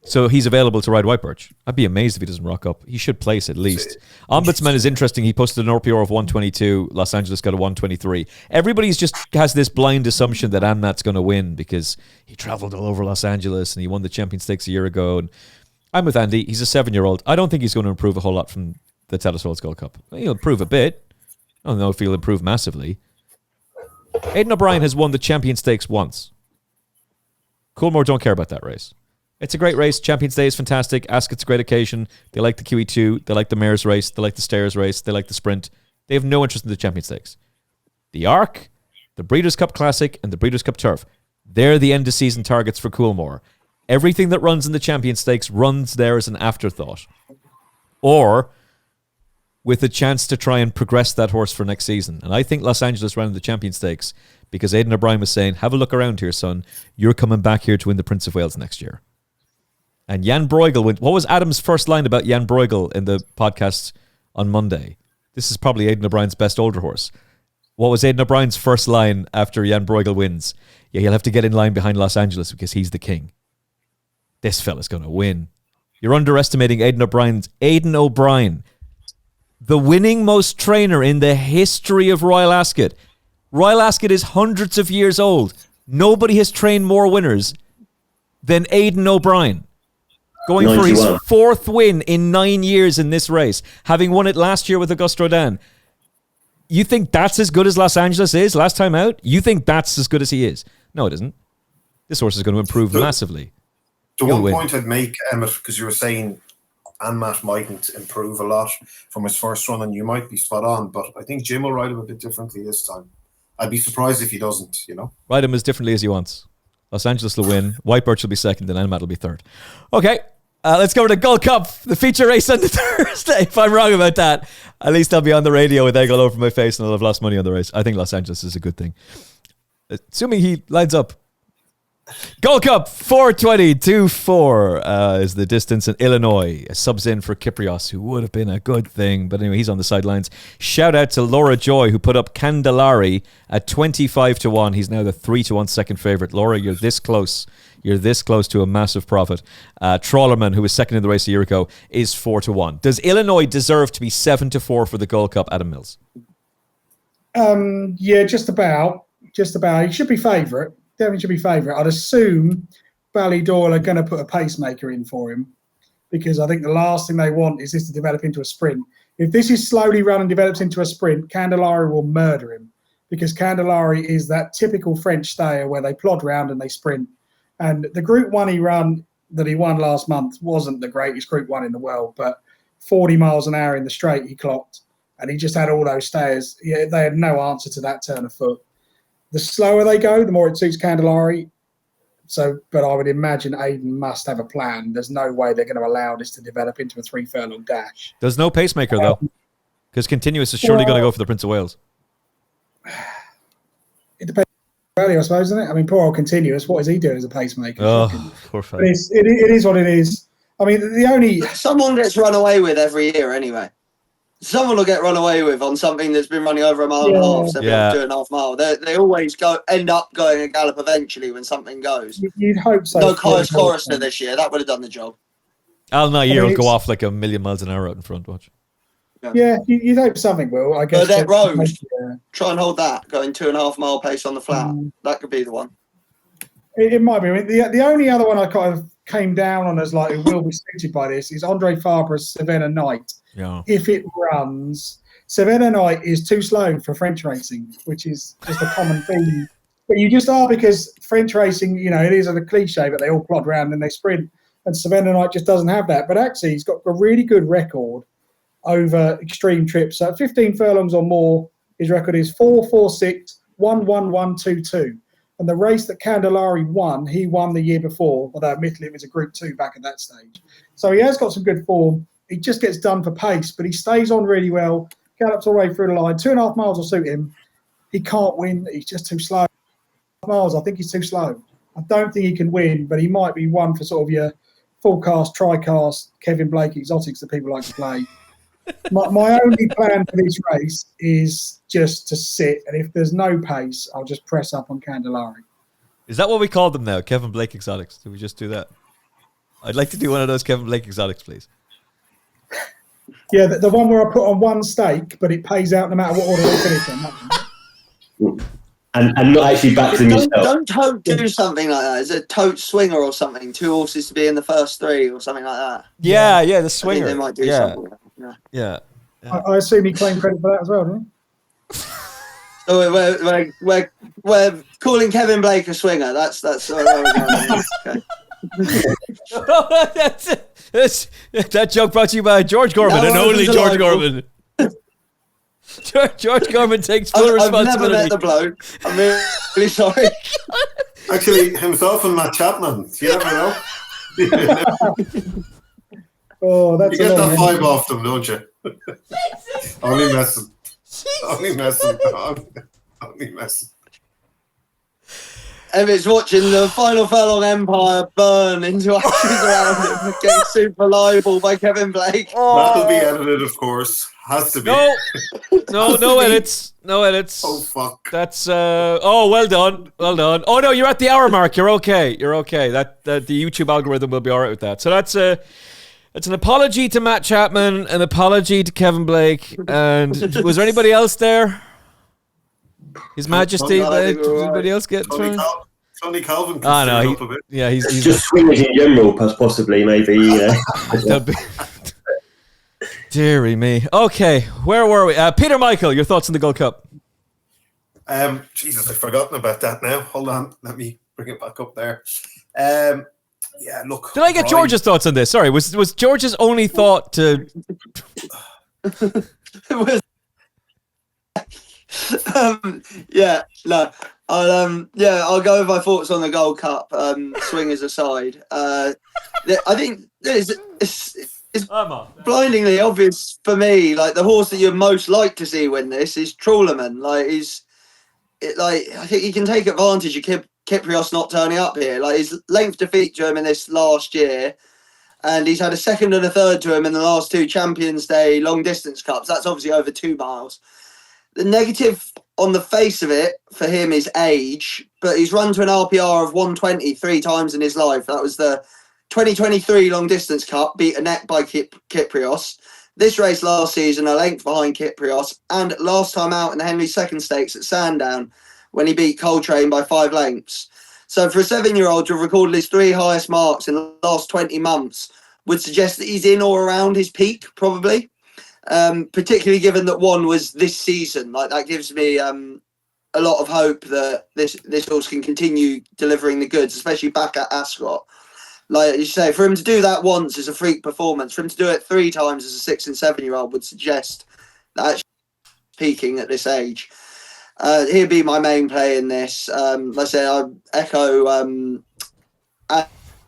So he's available to ride White Birch. I'd be amazed if he doesn't rock up. He should place at least. Ombudsman is interesting. He posted an RPR of 122. Los Angeles got a 123. Everybody's just has this blind assumption that Anmaat's going to win because he traveled all over Los Angeles and he won the Champion Stakes a year ago. And I'm with Andy. He's a 7-year-old. I don't think he's going to improve a whole lot from the Telus World Gold Cup. He'll improve a bit. I don't know if he'll improve massively. Aidan O'Brien has won the Champion Stakes once. Coolmore don't care about that race. It's a great race. Champions Day is fantastic. Ascot's a great occasion. They like the QE2. They like the Mares race. They like the Stayers race. They like the Sprint. They have no interest in the Champions Stakes. The Arc, the Breeders' Cup Classic, and the Breeders' Cup Turf. They're the end-of-season targets for Coolmore. Everything that runs in the Champions Stakes runs there as an afterthought. Or with a chance to try and progress that horse for next season. And I think Los Angeles ran in the Champions Stakes because Aidan O'Brien was saying, have a look around here, son. You're coming back here to win the Prince of Wales next year. And Jan Bruegel went. What was Adam's first line about Jan Bruegel in the podcast on Monday? This is probably Aidan O'Brien's best older horse. What was Aidan O'Brien's first line after Jan Bruegel wins? Yeah, he'll have to get in line behind Los Angeles because he's the king. This fella's going to win. You're underestimating Aidan O'Brien. Aidan O'Brien, the winning most trainer in the history of Royal Ascot. Royal Ascot is hundreds of years old. Nobody has trained more winners than Aidan O'Brien. Going 91. For his fourth win in 9 years in this race, having won it last year with Auguste Rodin. You think that's as good as Los Angeles is last time out? You think that's as good as he is? No, it isn't. This horse is going to improve massively. The one point I'd make, Emmet, because you were saying Anmaat mightn't improve a lot from his first run, and you might be spot on, but I think Jim will ride him a bit differently this time. I'd be surprised if he doesn't, you know? Ride him as differently as he wants. Los Angeles will win. White Birch will be second, and Anmaat will be third. Okay, let's go to the Gold Cup, the feature race on the Thursday. If I'm wrong about that, at least I'll be on the radio with egg all over my face and I'll have lost money on the race. I think Los Angeles is a good thing. Assuming he lines up. Gold Cup, 4:20.24 is the distance in Illinois. Subs in for Kyprios, who would have been a good thing. But anyway, he's on the sidelines. Shout out to Laura Joy, who put up Candellari at 25-1. He's now the 3-1 second favourite. Laura, you're this close. You're this close to a massive profit. Trawlerman, who was second in the race a year ago, is 4-1. Does Illinois deserve to be 7-4 for the Gold Cup, Adam Mills? Yeah, just about. Just about. He should be favourite. Definitely should be favourite. I'd assume Ballydoyle are going to put a pacemaker in for him because I think the last thing they want is this to develop into a sprint. If this is slowly run and develops into a sprint, Candellari will murder him because Candellari is that typical French stayer where they plod round and they sprint. And the Group 1 he won last month wasn't the greatest Group 1 in the world, but 40 miles an hour in the straight he clocked and he just had all those stayers. Yeah, they had no answer to that turn of foot. The slower they go, the more it suits Candellari. But I would imagine Aidan must have a plan. There's no way they're going to allow this to develop into a 3-furlong dash. There's no pacemaker, though, because Continuous is surely going to go for the Prince of Wales. It depends on value, I suppose, isn't it? I mean, poor old Continuous, what is he doing as a pacemaker? Oh, poor fellow. It is what it is. I mean, the only... Someone gets run away with every year anyway. Someone will get run away with on something that's been running over a mile and a half, 2.5 mile. They always end up going a gallop eventually when something goes. You'd hope so. No Caius Forrester this year. That would have done the job. Al Nair will go off like a million miles an hour out in front. Watch. Yeah, you'd hope something will. I guess. Burdett Road. Try and hold that. Going 2.5 mile pace on the flat. That could be the one. It might be. I mean, the only other one I kind of came down on as like it will be suited by this is Andre Fabre's Savannah Night. Yeah. If it runs, Savannah Night is too slow for French racing, which is just a common theme. But you just are because French racing, you know, it is a cliche, but they all plod around and they sprint. And Savannah Night just doesn't have that. But actually, he's got a really good record over extreme trips. So at 15 furlongs or more, his record is 4.46, 1.11.22. And the race that Candellari won, he won the year before, although admittedly it was a Group 2 back at that stage. So he has got some good form. He just gets done for pace, but he stays on really well, gallops all the way through the line. 2.5 miles will suit him. He can't win. He's just too slow. Miles, I think he's too slow. I don't think he can win, but he might be one for sort of your full cast, tri-cast, Kevin Blake exotics that people like to play. My only plan for this race is just to sit, and if there's no pace, I'll just press up on Candellari. Is that what we call them now? Kevin Blake exotics? Did we just do that? I'd like to do one of those Kevin Blake exotics, please. Yeah, the one where I put on one stake, but it pays out no matter what order they finish on. And not actually back them yourself. Don't Tote do something like that? Is it Tote Swinger or something? 2 horses to be in the first 3 or something like that. Yeah, the Swinger. I think they might do something like that. Yeah. I assume he claimed credit for that as well, didn't he? So we're calling Kevin Blake a swinger. That's where we're going. Okay. That joke brought to you by George Gorman and only George Gorman. George Gorman takes full responsibility. I've never met the bloke. I'm really sorry. Actually, himself and Matt Chapman. You never know. Oh, that's you get that vibe off them, don't you? Only messing. Emmett's watching the Final Furlong Empire burn into ashes around him, getting super liable by Kevin Blake. That'll be edited, of course. Has to be. No edits. No edits. Oh, fuck. That's, well done. Oh, no, you're at the hour mark. You're okay. That the YouTube algorithm will be all right with that. So that's an apology to Matt Chapman, an apology to Kevin Blake, and was there anybody else there? His Majesty, did anybody else get thrown? Tony Calvin. He's just swingers in general, possibly, maybe. Deary me. Okay, where were we? Peter Michael, your thoughts on the Gold Cup? Jesus, I've forgotten about that now. Hold on, let me bring it back up there. Yeah, look. Did I get George's thoughts on this? Sorry, was George's only thought to? I'll go with my thoughts on the Gold Cup. Swingers aside, I think it's blindingly obvious for me. Like the horse that you'd most like to see win this is Trawlerman. I think he can take advantage of Kyprios not turning up here. Like his length defeat to him in this last year, and he's had a second and a third to him in the last 2 Champions Day long distance cups. That's obviously over 2 miles. The negative on the face of it for him is age, but he's run to an RPR of 120 3 times in his life. That was the 2023 long distance cup, beat a neck by Kyprios. This race last season, a length behind Kyprios, and last time out in the Henri II Stakes at Sandown, when he beat Coltrane by 5 lengths. So for a 7-year-old to have recorded his 3 highest marks in the last 20 months would suggest that he's in or around his peak, probably. Particularly given that 1 was this season. Like that gives me a lot of hope that this horse can continue delivering the goods, especially back at Ascot. Like you say, for him to do that once is a freak performance. For him to do it 3 times as a 6 and 7-year-old would suggest that actually peaking at this age. He'd be my main play in this. Like I said, I echo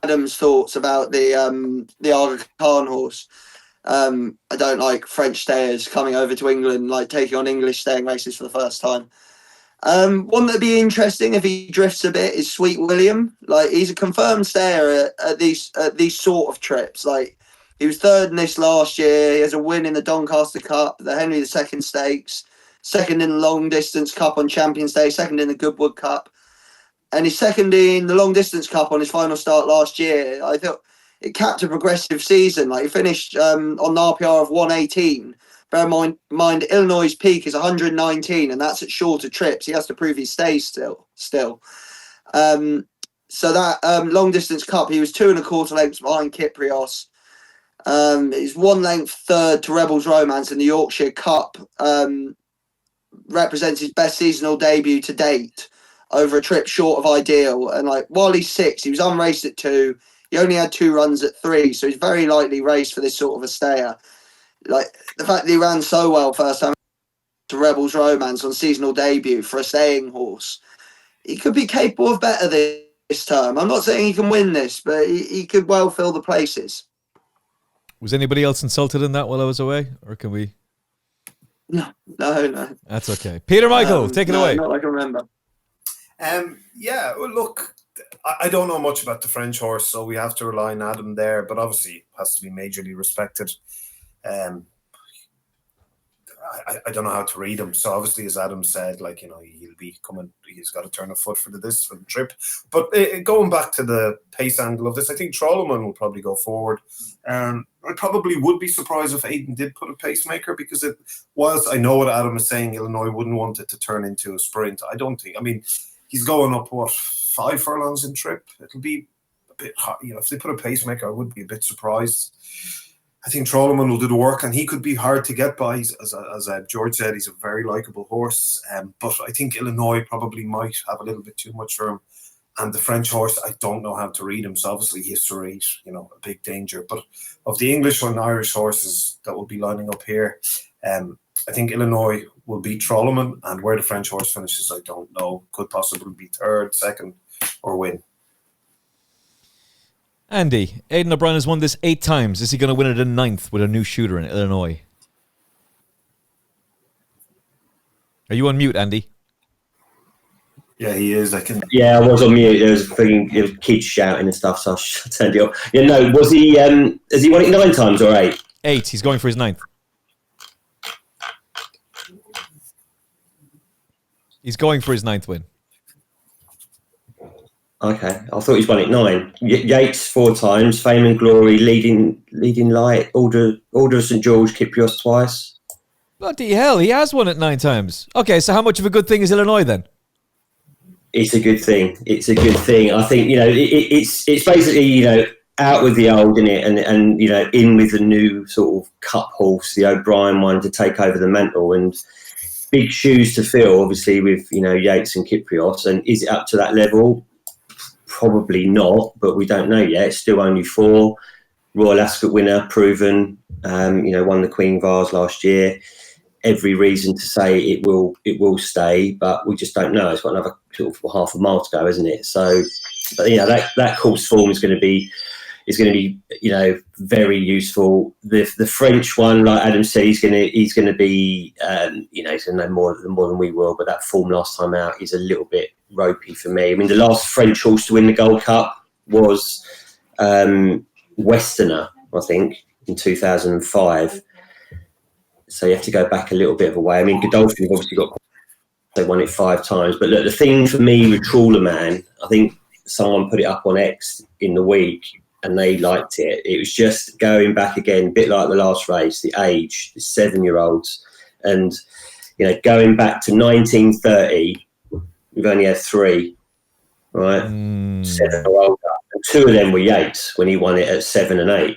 Adam's thoughts about the Aga Khan horse. I don't like French stayers coming over to England, like taking on English staying races for the first time. One that'd be interesting if he drifts a bit is Sweet William. Like he's a confirmed stayer at these sort of trips. Like he was 3rd in this last year. He has a win in the Doncaster Cup, the Henri II Stakes, 2nd in the Long Distance Cup on Champions Day, 2nd in the Goodwood Cup, and he's 2nd in the Long Distance Cup on his final start last year. I thought it capped a progressive season. Like he finished on an RPR of 118. Bear in mind, Illinois' peak is 119, and that's at shorter trips. He has to prove he stays still. So that long distance cup, he was 2 1/4 lengths behind Kyprios. He's 1 length 3rd to Rebels Romance in the Yorkshire Cup. Represents his best seasonal debut to date over a trip short of ideal. And like while he's 6, he was unraced at 2. He only had 2 runs at 3, so he's very lightly raced for this sort of a stayer. Like the fact that he ran so well first time to Rebels Romance on seasonal debut for a staying horse, he could be capable of better this term. I'm not saying he can win this, but he could well fill the places. Was anybody else insulted in that while I was away, or can we? No. That's okay. Peter Michael, take it away. Not like I remember. Yeah. Well, look, I don't know much about the French horse, so we have to rely on Adam there. But obviously, has to be majorly respected. I don't know how to read him. So obviously, as Adam said, like, you know, he'll be coming. He's got to turn a foot for the trip. But going back to the pace angle of this, I think Trollman will probably go forward. I probably would be surprised if Aidan did put a pacemaker, because whilst I know what Adam is saying, Illinois wouldn't want it to turn into a sprint. I don't think. I mean, he's going up 5 furlongs in trip. It'll be a bit hard. You know, if they put a pacemaker, I would be a bit surprised. I think Trollman will do the work, and he could be hard to get by. As George said, he's a very likeable horse. But I think Illinois probably might have a little bit too much for him. And the French horse, I don't know how to read him. So obviously history, you know, a big danger. But of the English and Irish horses that will be lining up here, I think Illinois will beat Trollman. And where the French horse finishes, I don't know. Could possibly be third, second, or win. Andy, Aidan O'Brien has won this 8 times. Is he going to win it in 9th with a new shooter in Illinois? Are you on mute, Andy? Yeah, he is. Yeah, I was on mute. There was kids shouting and stuff, so I turned it off. Yeah, no, was he? Has he won it 9 times or 8? 8. He's going for his 9th. He's going for his 9th win. Okay, I thought he's won it 9. Yates 4 times, Fame and Glory, Leading Light, Order of St George, Kyprios twice. Bloody hell, he has won it 9 times. Okay, so how much of a good thing is Illinois then? It's a good thing. It's a good thing. I think, you know, it's basically, you know, out with the old, in it, and you know, in with the new sort of cup horse, the O'Brien one, to take over the mantle. And big shoes to fill, obviously, with, you know, Yates and Kyprios. And is it up to that level? Probably not, but we don't know yet. It's still only 4. Royal Ascot winner, proven. You know, won the Queen Vase last year. Every reason to say it will stay, but we just don't know. It's got another sort of half a mile to go, isn't it? So, but you know, that course form is going to be, you know, very useful. The French one, like Adam said, he's going to be, you know, he's going to know more than we will. But that form last time out is a little bit ropey for me. I mean, the last French horse to win the Gold Cup was Westerner, I think, in 2005. So you have to go back a little bit of a way. I mean, Godolphin obviously they won it 5 times. But look, the thing for me with Trawler Man, I think someone put it up on X in the week and they liked it. It was just going back again, a bit like the last race, the age, the 7-year-olds. And, you know, going back to 1930, we've only had 3, right? 7 or older. And 2 of them were Yates when he won it at 7 and 8.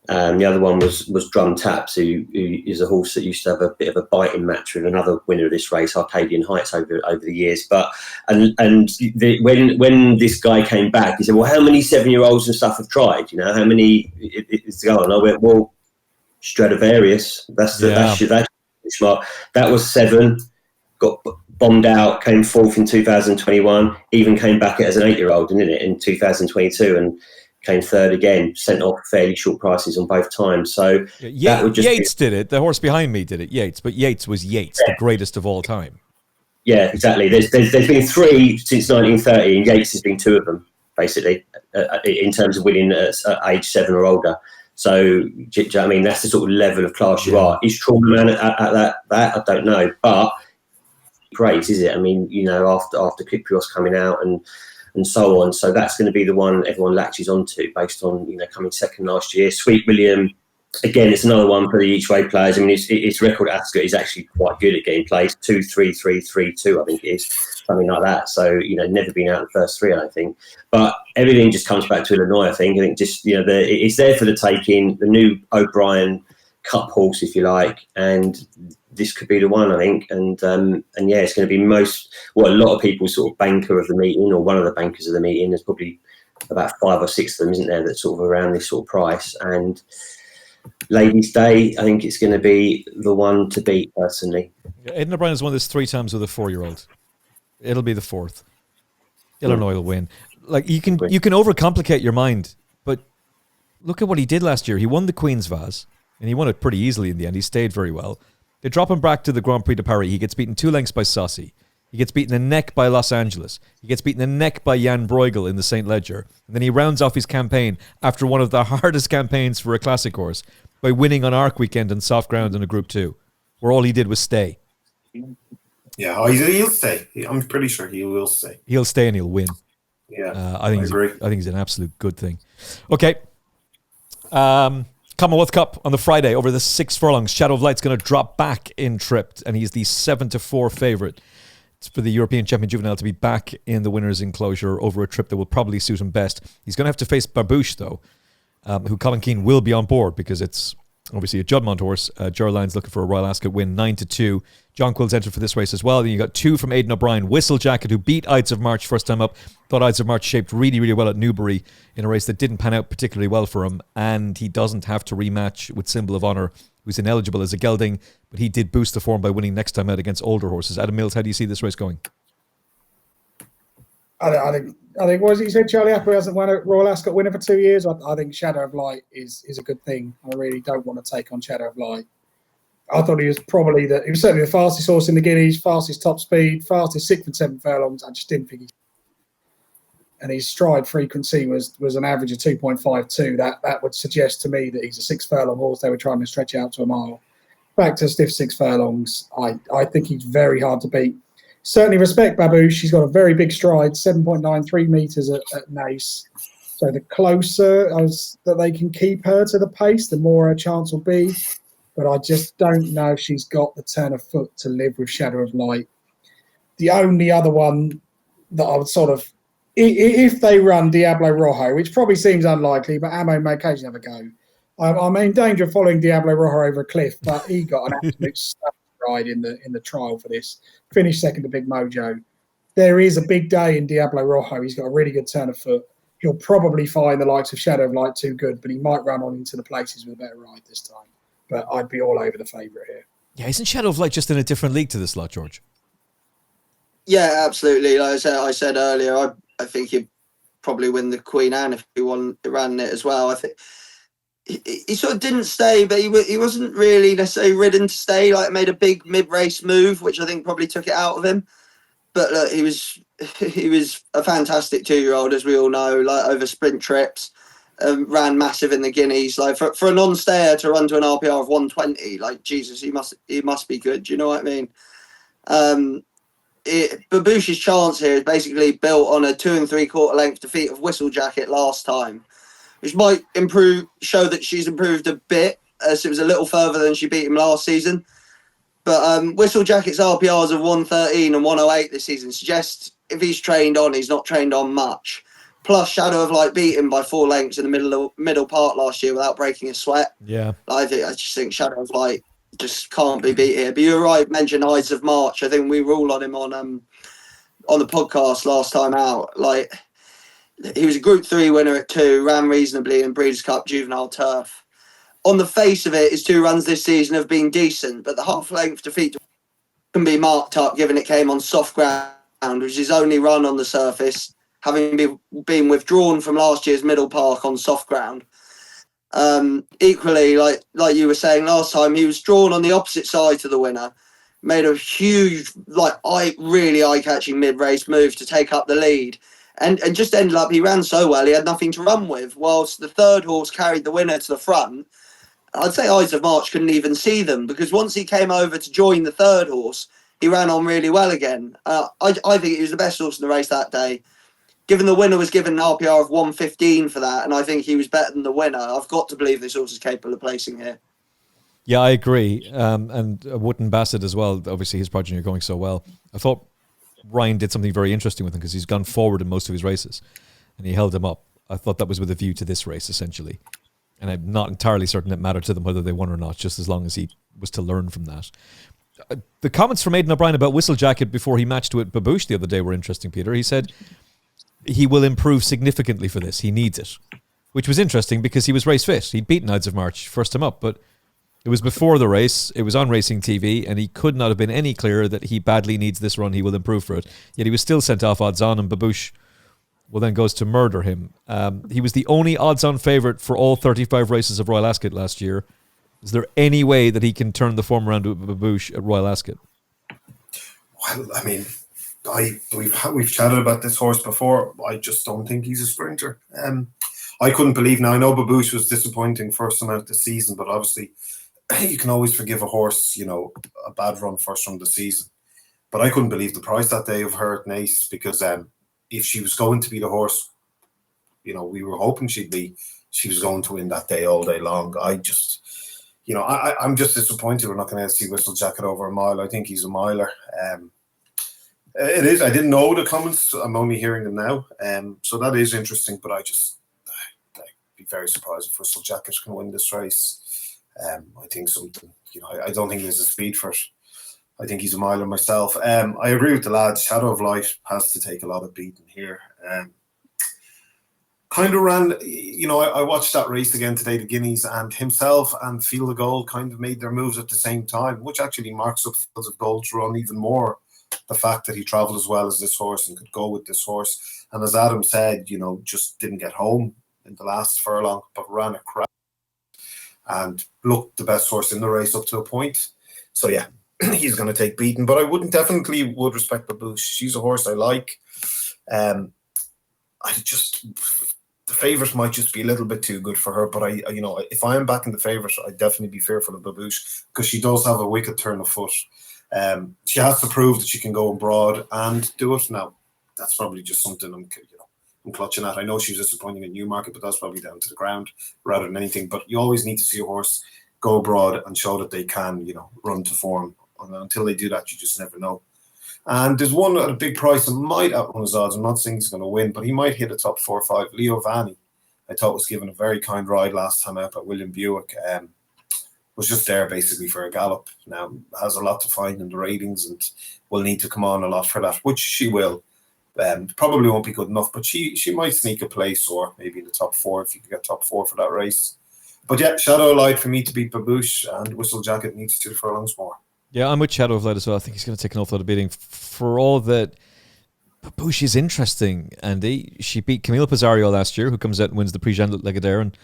The other one was Drum Taps, who is a horse that used to have a bit of a biting match with another winner of this race, Arcadian Heights, over the years. But when this guy came back, he said, "Well, how many 7-year-olds and stuff have tried? You know, how many is to go?" And I went, "Well, Stradivarius. That's smart. That was 7. Got bombed out. Came 4th in 2021. Even came back as an 8-year-old, didn't it, in 2022 and." Came 3rd again, sent off fairly short prices on both times. So that would just Yates did it. The horse behind me did it, Yates. But Yates was Yates, the greatest of all time. Yeah, exactly. There's been 3 since 1930, and Yates has been 2 of them, basically, in terms of winning at age 7 or older. So, I mean, that's the sort of level of class you are. Is Trawler Man at that? I don't know. But great, is it? I mean, you know, after Kyprios coming out and so on. So that's going to be the one everyone latches onto based on, you know, coming 2nd last year. Sweet William, again, it's another one for the each-way players. I mean, its record at Ascot is actually quite good at getting placed. 2-3-3-3-2, I think it is, something like that. So, you know, never been out of the first 3, I don't think. But everything just comes back to Illinois, I think. I think just, you know, it's there for the taking, the new O'Brien Cup horse, if you like, and this could be the one, I think. And yeah, it's going to be a lot of people sort of banker of the meeting, or one of the bankers of the meeting. There's probably about 5 or 6 of them, isn't there, that's sort of around this sort of price. And Ladies' Day, I think it's going to be the one to beat, personally. Aidan O'Brien has won this 3 times with a 4-year-old. It'll be the 4th. Illinois will win. Like, you can overcomplicate your mind, but look at what he did last year. He won the Queen's Vase, and he won it pretty easily in the end. He stayed very well. They drop him back to the Grand Prix de Paris. He gets beaten 2 lengths by Saucy. He gets beaten in the neck by Los Angeles. He gets beaten in the neck by Jan Bruegel in the St. Leger. And then he rounds off his campaign after one of the hardest campaigns for a classic horse by winning on Arc Weekend and soft ground in a Group 2. where all he did was stay. Yeah, he'll stay. I'm pretty sure he will stay. He'll stay and he'll win. Yeah, I agree. I think it's an absolute good thing. Okay. Commonwealth Cup on the Friday over the 6 furlongs. Shadow of Light's going to drop back in trip, and he's the 7-4 favourite. It's for the European Champion Juvenile to be back in the winner's enclosure over a trip that will probably suit him best. He's going to have to face Babouche, though, who Colin Keane will be on board because it's obviously a Juddmonte horse. Gerald Lyon's looking for a Royal Ascot win, 9-2. John Quill's entered for this race as well. Then you got 2 from Aidan O'Brien. Whistle Jacket, who beat Ides of March first time up. Thought Ides of March shaped really, really well at Newbury in a race that didn't pan out particularly well for him. And he doesn't have to rematch with Symbol of Honour, who's ineligible as a gelding. But he did boost the form by winning next time out against older horses. Adam Mills, how do you see this race going? I think what he said, Charlie Apple hasn't won a Royal Ascot winner for 2 years. I think Shadow of Light is a good thing. I really don't want to take on Shadow of Light. I thought he was certainly the fastest horse in the Guineas, fastest top speed, fastest 6th and 7th furlongs. I just didn't think and his stride frequency was an average of 2.52. That would suggest to me that he's a 6 furlong horse. They were trying to stretch out to a mile. Back to stiff 6 furlongs. I think he's very hard to beat. Certainly respect Babouche. She's got a very big stride, 7.93 metres at Naas. So the closer that they can keep her to the pace, the more her chance will be. But I just don't know if she's got the turn of foot to live with Shadow of Light. The only other one that I would sort of, if they run Diablo Rojo, which probably seems unlikely, but Ammo may occasionally have a go. I'm in danger of following Diablo Rojo over a cliff, but he got an absolute ride in the trial for this. Finished second to Big Mojo. There is a big day in Diablo Rojo. He's got a really good turn of foot. He'll probably find the likes of Shadow of Light too good, but he might run on into the places with a better ride this time. But I'd be all over the favourite here. Yeah, isn't Shadow of Light just in a different league to this lot, George? Yeah, absolutely. Like I said earlier, I think he'd probably win the Queen Anne if he ran it as well. I think he sort of didn't stay, but he wasn't really necessarily ridden to stay. Like, made a big mid-race move, which I think probably took it out of him. But look, he was a fantastic 2-year-old, as we all know, like over sprint trips. Ran massive in the Guineas. Like for a non-stayer to run to an RPR of 120, like Jesus, he must be good. Do you know what I mean? Babouche's chance here is basically built on a 2 3/4 length defeat of Whistle Jacket last time, which might show that she's improved a bit, as it was a little further than she beat him last season. But Whistle Jacket's RPRs of 113 and 108 this season suggests if he's trained on, he's not trained on much. Plus, Shadow of Light beat him by 4 lengths in the middle part last year without breaking a sweat. Yeah, I just think Shadow of Light just can't be beat here. But you're right, mention Ides of March. I think we were all on him on the podcast last time out. Like, he was a Group 3 winner at 2, ran reasonably in Breeders' Cup Juvenile Turf. On the face of it, his 2 runs this season have been decent, but the half-length defeat can be marked up given it came on soft ground, which is his only run on the surface, having been withdrawn from last year's Middle Park on soft ground. Equally, like you were saying last time, he was drawn on the opposite side to the winner, made a huge, really eye-catching mid-race move to take up the lead, and just ended up, he ran so well, he had nothing to run with, whilst the third horse carried the winner to the front. I'd say Ides of March couldn't even see them, because once he came over to join the third horse, he ran on really well again. I think he was the best horse in the race that day. Given the winner was given an RPR of 115 for that, and I think he was better than the winner, I've got to believe this horse is capable of placing here. Yeah, I agree. And Wootton Bassett as well, obviously his progeny are going so well. I thought Ryan did something very interesting with him because he's gone forward in most of his races and he held him up. I thought that was with a view to this race, essentially. And I'm not entirely certain it mattered to them whether they won or not, just as long as he was to learn from that. The comments from Aidan O'Brien about Whistle Jacket before he matched with Babouche the other day were interesting, Peter. He said he will improve significantly for this. He needs it, which was interesting because he was race fit. He'd beaten Ides of March first time up, but it was before the race. It was on Racing TV, and he could not have been any clearer that he badly needs this run. He will improve for it. Yet he was still sent off odds on, and Babouche then goes to murder him. He was the only odds on favourite for all 35 races of Royal Ascot last year. Is there any way that he can turn the form around with Babouche at Royal Ascot? Well, I mean, we've chatted about this horse before. I just don't think he's a sprinter. I couldn't believe. Now I know Babouche was disappointing first time out the season, but obviously you can always forgive a horse, a bad run first from the season. But I couldn't believe the price that day of her at Naas, because if she was going to be the horse, we were hoping she was going to win that day all day long. I'm just disappointed we're not going to see Whistle Jacket over a mile. I think he's a miler. It is. I didn't know the comments. I'm only hearing them now. So that is interesting, but I'd be very surprised if Whistle Jacket's going to win this race. I think something, I don't think he has the speed for it. I think he's a miler myself. I agree with the lads. Shadow of Light has to take a lot of beating here. Kind of ran, I watched that race again today, the Guineas, and himself and Field of Gold kind of made their moves at the same time, which actually marks up Fields of Gold's run even more. The fact that he travelled as well as this horse and could go with this horse. And as Adam said, just didn't get home in the last furlong, but ran a crap and looked the best horse in the race up to a point. So yeah, he's going to take beating, but I would respect Babouche. She's a horse I like. The favourite might just be a little bit too good for her, but if I am backing the favourite, I'd definitely be fearful of Babouche, because she does have a wicked turn of foot. She has to prove that she can go abroad and do it. Now, that's probably just something I'm clutching at. I know she was disappointing in Newmarket, but that's probably down to the ground rather than anything. But you always need to see a horse go abroad and show that they can, run to form. And until they do that, you just never know. And there's one at a big price that might outrun his odds. I'm not saying he's going to win, but he might hit a top 4 or 5. Leo Vanni, I thought, was given a very kind ride last time out by William Buick. Was just there basically for a gallop. Now has a lot to find in the ratings and will need to come on a lot for that, which she will. Probably won't be good enough, but she might sneak a place, or maybe in the top 4 if you can get top 4 for that race. But yeah, Shadow of Light for me to beat Babouche, and Whistle Jacket needs 2 furlongs more. Yeah, I'm with Shadow of Light as well. I think he's going to take an awful lot of beating. For all that, Babouche is interesting, Andy. She beat Camille Pizarro last year, who comes out and wins the Prix Jean Lagardère, and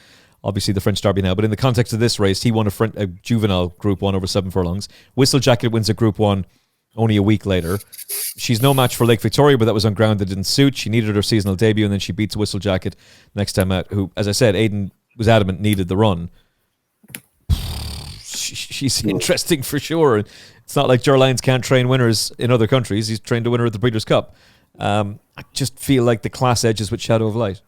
obviously the French Derby now. But in the context of this race, he won a juvenile Group 1 over 7 furlongs. Whistle Jacket wins a Group 1 only a week later. She's no match for Lake Victoria, but that was on ground that didn't suit. She needed her seasonal debut, and then she beats Whistle Jacket next time out, who, as I said, Aidan was adamant needed the run. She's interesting for sure. It's not like Gerlines can't train winners in other countries. He's trained a winner at the Breeders' Cup. I just feel like the class edges with Shadow of Light.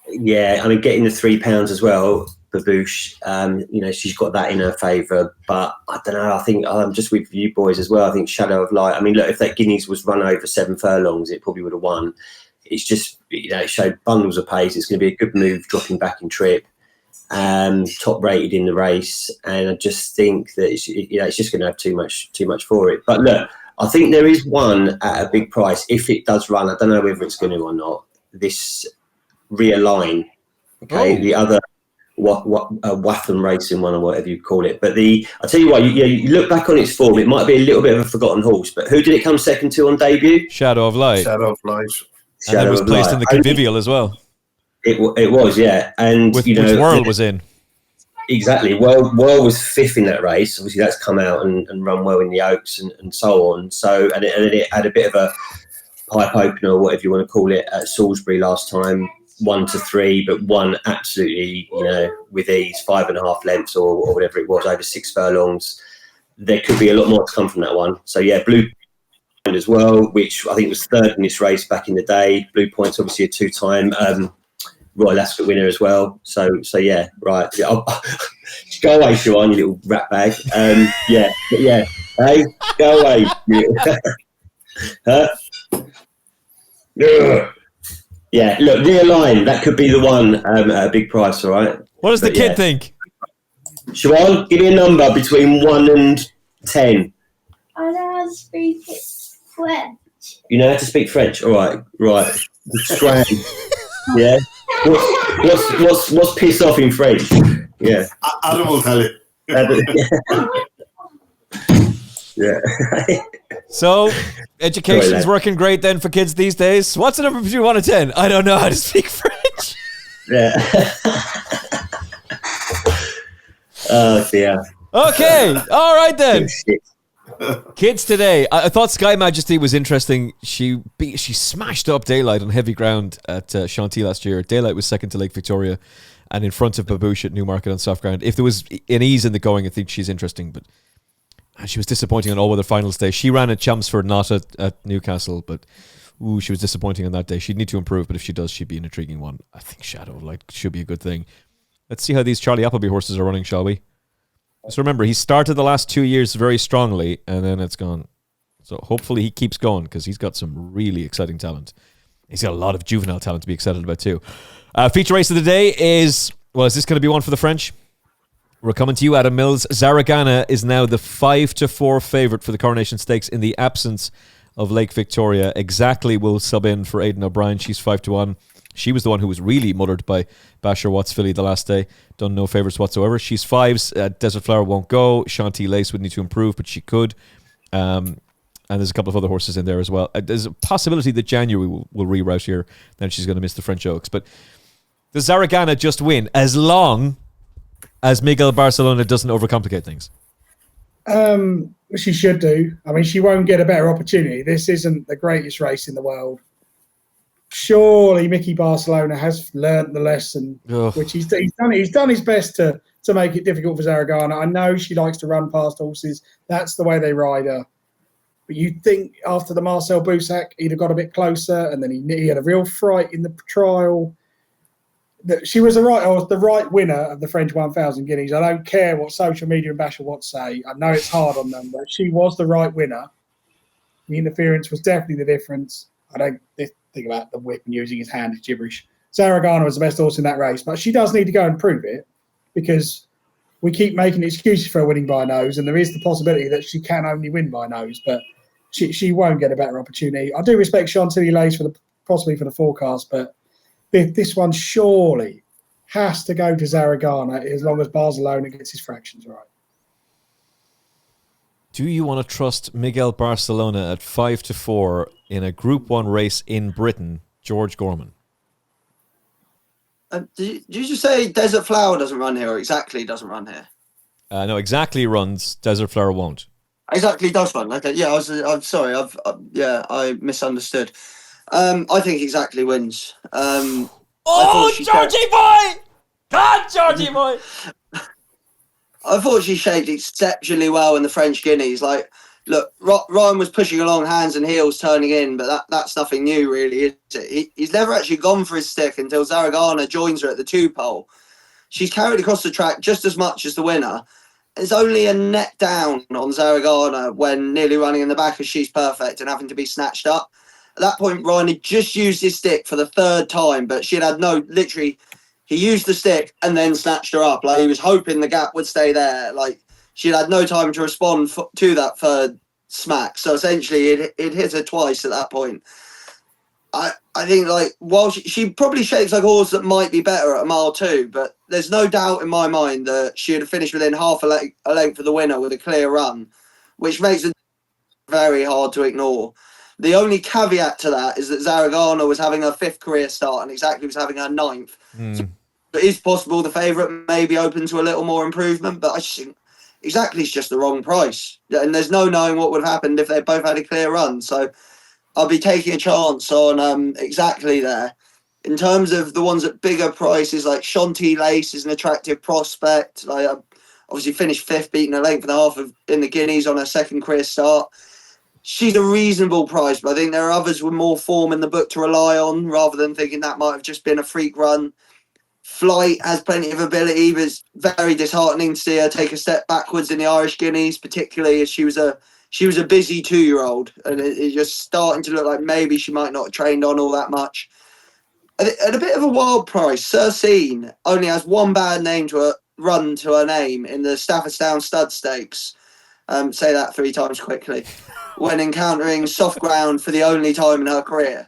Yeah, I mean, getting the £3 as well, Babouche, she's got that in her favour. But I don't know, I think I'm just with you boys as well. I think Shadow of Light, I mean, look, if that Guineas was run over 7 furlongs, it probably would have won. It's just, it showed bundles of pace. It's going to be a good move dropping back in trip. Top rated in the race, and I just think that it's just going to have too much for it. But look, I think there is one at a big price if it does run. I don't know whether it's going to or not. This Realign, okay, the other Watham racing one or whatever you call it. But I tell you what, you look back on its form, it might be a little bit of a forgotten horse. But who did it come second to on debut? Shadow of Light. Shadow of Light. And it was placed in the Convivial as well. It was, yeah, and which World was in. Exactly. World was 5th in that race. Obviously, that's come out and run well in the Oaks and so on. So, and it had a bit of a pipe opener, or whatever you want to call it, at Salisbury last time, 1-3, but won absolutely, with ease, 5.5 lengths or whatever it was, over 6 furlongs. There could be a lot more to come from that one. So yeah, Blue Point as well, which I think was 3rd in this race back in the day. Blue Point's obviously a 2-time. Royal Ascot winner as well. So yeah, right. Yeah, go away, Siobhan, you little rat bag. Yeah, hey, go away. Huh? Yeah, look, Realign, that could be the one at a big price, all right? What does the kid think? Siobhan, give me a number between 1 and 10. I know how to speak French. You know how to speak French? All right. Strand. Yeah. What's piss off in French? Yeah. Adam will tell you. Yeah. So, education's working great then for kids these days. What's the number between 1 and 10? I don't know how to speak French. Yeah. Oh dear. Okay. All right then. Kids today. I thought Sky Majesty was interesting. She smashed up Daylight on heavy ground at Chantilly last year. Daylight was second to Lake Victoria. and in front of Babouche at Newmarket on soft ground. If there was an ease in the going, I think she's interesting, but she was disappointing on all-weather finals day. She ran at Chelmsford, not at Newcastle, but she was disappointing on that day. She'd need to improve, but if she does, she'd be an intriguing one. I think Shadow should be a good thing. Let's see how these Charlie Appleby horses are running, shall we? Just remember, he started the last 2 years very strongly, and then it's gone. So hopefully he keeps going, because he's got some really exciting talent. He's got a lot of juvenile talent to be excited about too. Feature race of the day is this going to be one for the French? We're coming to you, Adam Mills. Zaragana is now the 5-4 favourite for the Coronation Stakes in the absence of Lake Victoria. Exactly will sub in for Aidan O'Brien. She's 5-1. She was the one who was really muttered by Basher Watts filly the last day. Done no favourites whatsoever. She's 5s. Desert Flower won't go. Shanti Lace would need to improve, but she could. And there's a couple of other horses in there as well. There's a possibility that January will reroute here. Then she's going to miss the French Oaks. But does Zaragana just win as long as Miguel Barcelona doesn't overcomplicate things? She should do. I mean, she won't get a better opportunity. This isn't the greatest race in the world. Surely Mickey Barcelona has learnt the lesson, which he's done. He's done his best to make it difficult for Zaragana. I know she likes to run past horses. That's the way they ride her. But you'd think after the Marcel Boussac, he'd have got a bit closer, and then he had a real fright in the trial. That she was the right winner of the French 1,000 Guineas. I don't care what social media and Basher Watts say. I know it's hard on them, but she was the right winner. The interference was definitely the difference. I don't think about the whip and using his hand is gibberish. Zaragana was the best horse in that race, but she does need to go and prove it, because we keep making excuses for her winning by nose, and there is the possibility that she can only win by nose, but she won't get a better opportunity. I do respect Chantilly Lace possibly for the forecast, but this one surely has to go to Zaragana as long as Barcelona gets his fractions right. Do you want to trust Miguel Barcelona at 5-4 in a Group 1 race in Britain, George Gorman? Did you just say Desert Flower doesn't run here, or Exactly doesn't run here? No, Exactly runs. Desert Flower won't. Exactly does run. Okay, yeah, I'm sorry. I misunderstood. I think Exactly wins. Georgie boy! God, Georgie boy! I thought she shaped exceptionally well in the French Guineas. Look, Ryan was pushing along hands and heels, turning in, but that's nothing new, really, is it? He's never actually gone for his stick until Zaragana joins her at the 2-pole. She's carried across the track just as much as the winner. It's only a neck down on Zaragana when nearly running in the back as She's Perfect and having to be snatched up. At that point, Ryan had just used his stick for the 3rd time, but she had literally, he used the stick and then snatched her up. He was hoping the gap would stay there. She had no time to respond to that 3rd smack. So essentially, it hit her twice at that point. I think, while she probably shapes like a horse that might be better at a mile 2, but there's no doubt in my mind that she would have finished within half a length of the winner with a clear run, which makes it very hard to ignore. The only caveat to that is that Zaragana was having her 5th career start and Exactly was having her 9th. So it is possible the favourite may be open to a little more improvement, but I just think Exactly is just the wrong price. And there's no knowing what would have happened if they both had a clear run. So I'll be taking a chance on Exactly there. In terms of the ones at bigger prices, like Chantilly Lace is an attractive prospect. Obviously finished 5th, beating a length and a half in the Guineas on her 2nd career start. She's a reasonable price, but I think there are others with more form in the book to rely on, rather than thinking that might have just been a freak run. Flight has plenty of ability, but it's very disheartening to see her take a step backwards in the Irish Guineas, particularly as she was a busy 2-year-old, and it's just starting to look like maybe she might not have trained on all that much. At a bit of a wild price, Cersine only has one bad name to run to her name in the Staffordstown Stud Stakes. Say that 3 times quickly. When encountering soft ground for the only time in her career.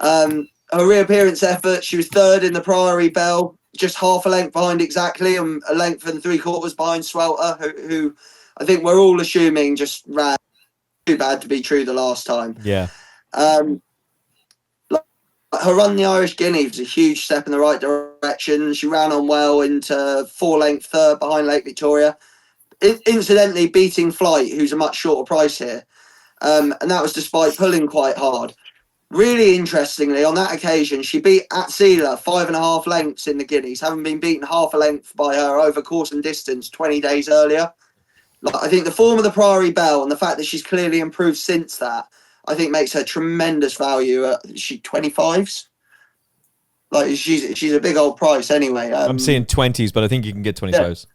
Her reappearance effort, she was 3rd in the Priory Bell, just half a length behind Exactly, and a length and 3/4 behind Swelter, who I think we're all assuming just ran too bad to be true the last time. Yeah. Her run in the Irish Guineas was a huge step in the right direction. She ran on well into 4-length 3rd behind Lake Victoria. Incidentally, beating Flight, who's a much shorter price here. And that was despite pulling quite hard. Really interestingly, on that occasion, she beat Atsila 5.5 lengths in the Guineas, having been beaten half a length by her over course and distance 20 days earlier. Like, I think the form of the Prairie Belle and the fact that she's clearly improved since that, I think makes her tremendous value at 25s. Like she's a big old price anyway. I'm saying 20s, but I think you can get 25s.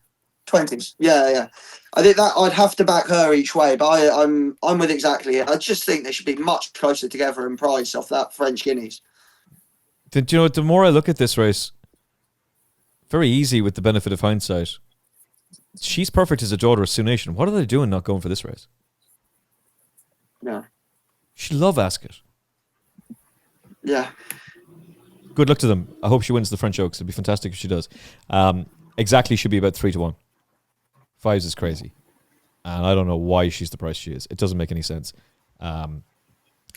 20s, yeah. I think that I'd have to back her each way, but I'm with exactly it. I just think they should be much closer together in price off that French Guineas. Do you know what? The more I look at this race, very easy with the benefit of hindsight. She's perfect as a daughter of Sioux Nation. What are they doing not going for this race? Yeah. She love Ascot. Yeah. Good luck to them. I hope she wins the French Oaks. It'd be fantastic if she does. Exactly should be about 3-1. 5s is crazy. And I don't know why she's the price she is. It doesn't make any sense.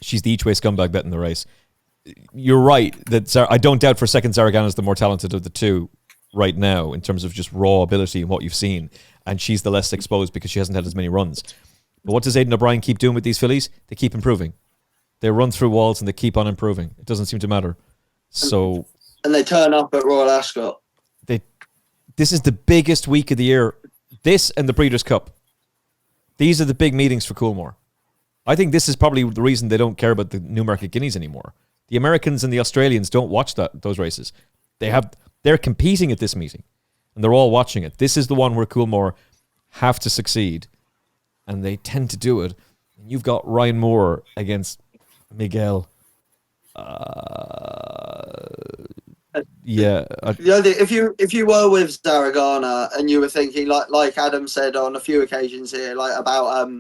She's the each-way scumbag bet in the race. You're right. I don't doubt for a second Zaragana's the more talented of the two right now in terms of just raw ability and what you've seen. And she's the less exposed because she hasn't had as many runs. But what does Aidan O'Brien keep doing with these fillies? They keep improving. They run through walls and they keep on improving. It doesn't seem to matter. So, and they turn up at Royal Ascot. This is the biggest week of the year. This and the Breeders' Cup. These are the big meetings for Coolmore. I think this is probably the reason they don't care about the Newmarket Guineas anymore. The Americans and the Australians don't watch those races. They're competing at this meeting, and they're all watching it. This is the one where Coolmore have to succeed, and they tend to do it. You've got Ryan Moore against Miguel. If you were with Zaragana and you were thinking like Adam said on a few occasions here, like about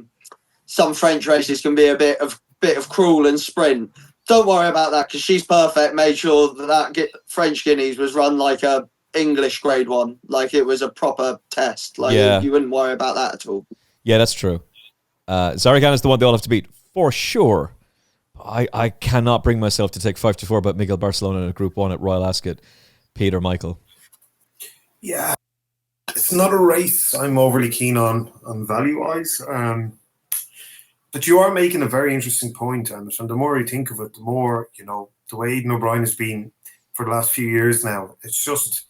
some French races can be a bit of cruel and sprint. Don't worry about that because she's perfect. Made sure that French Guineas was run like a English Grade 1, like it was a proper test. Like you wouldn't worry about that at all. Yeah, that's true. Zaragana's the one they all have to beat for sure. I cannot bring myself to take 5-4 about Miguel Barcelona in a Group 1 at Royal Ascot. Peter, Michael. Yeah, it's not a race I'm overly keen on value-wise. But you are making a very interesting point, and the more you think of it, the more, the way Aidan O'Brien has been for the last few years now, it's just,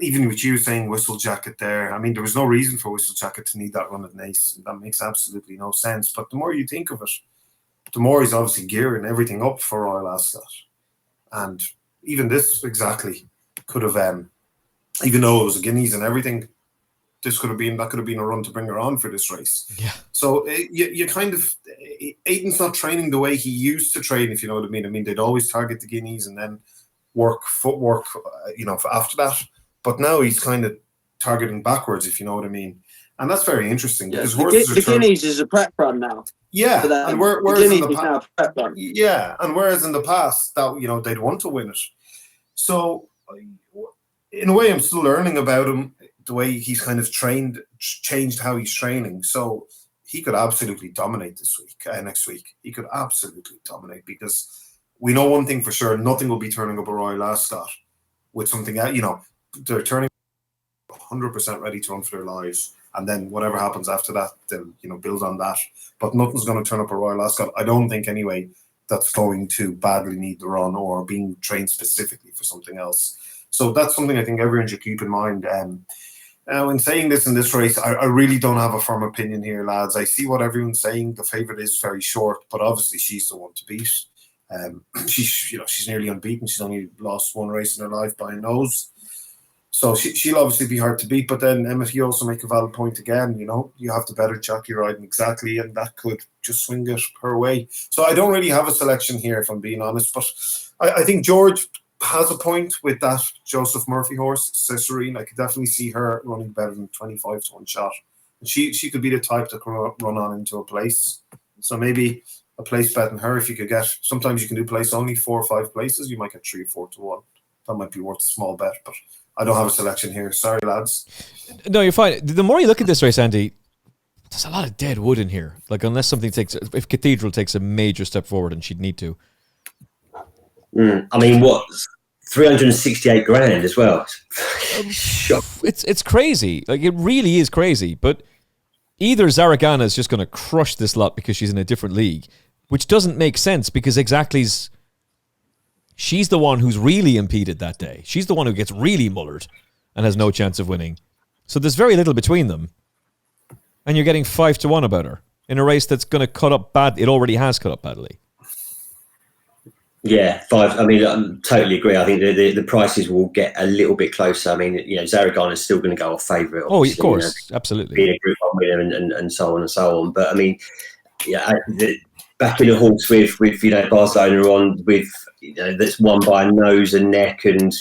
even with you saying Whistle Jacket there, I mean, there was no reason for Whistle Jacket to need that run at Naas. That makes absolutely no sense. But the more you think of it, the more he's obviously gearing everything up for Royal Ascot. And even this exactly could have, even though it was a Guineas and everything, that could have been a run to bring her on for this race. Yeah. So you kind of, Aidan's not training the way he used to train, if you know what I mean. I mean, they'd always target the Guineas and then work footwork, after that. But now he's kind of targeting backwards, if you know what I mean. And that's very interesting. Yeah, the Guineas is a prep run now. Yeah, and whereas in the past that they'd want to win it. So in a way, I'm still learning about him, the way he's kind of changed how he's training. So he could absolutely dominate next week. He could absolutely dominate because we know one thing for sure: nothing will be turning up a Royal Ascot with something. They're turning 100% ready to run for their lives. And then whatever happens after that, they'll build on that. But nothing's going to turn up a Royal Ascot. I don't think anyway that's going to badly need the run or being trained specifically for something else. So that's something I think everyone should keep in mind. Now, in saying this in this race, I really don't have a firm opinion here, lads. I see what everyone's saying. The favourite is very short, but obviously she's the one to beat. She's nearly unbeaten. She's only lost one race in her life by a nose. So she'll obviously be hard to beat. But then, Emmet, you also make a valid point again. You have the better jockey riding exactly, and that could just swing it her way. So I don't really have a selection here, if I'm being honest. But I think George has a point with that Joseph Murphy horse, Cicerine. I could definitely see her running better than 25 to 1 shot. And she could be the type that can run on into a place. So maybe a place bet in her, if you could get, sometimes you can do place only 4 or 5 places. You might get 3 or 4 to 1. That might be worth a small bet, but I don't have a selection here. Sorry, lads. No, you're fine. The more you look at this race, Andy, there's a lot of dead wood in here. Like, unless if Cathedral takes a major step forward, and she'd need to. I mean, what? 368 grand as well. It's crazy. Like, it really is crazy. But either Zaragana is just going to crush this lot because she's in a different league, which doesn't make sense because she's the one who's really impeded that day. She's the one who gets really mullered and has no chance of winning. So there's very little between them. And you're getting 5-1 about her in a race that's going to cut up bad. It already has cut up badly. Yeah, 5. I mean, I totally agree. I think the prices will get a little bit closer. I mean, Zaragoza is still going to go off favourite. Oh, of course, absolutely. Being a Group 1 winner and so on and so on. But I mean, backing a horse with Barcelona on with that's won by a nose and neck and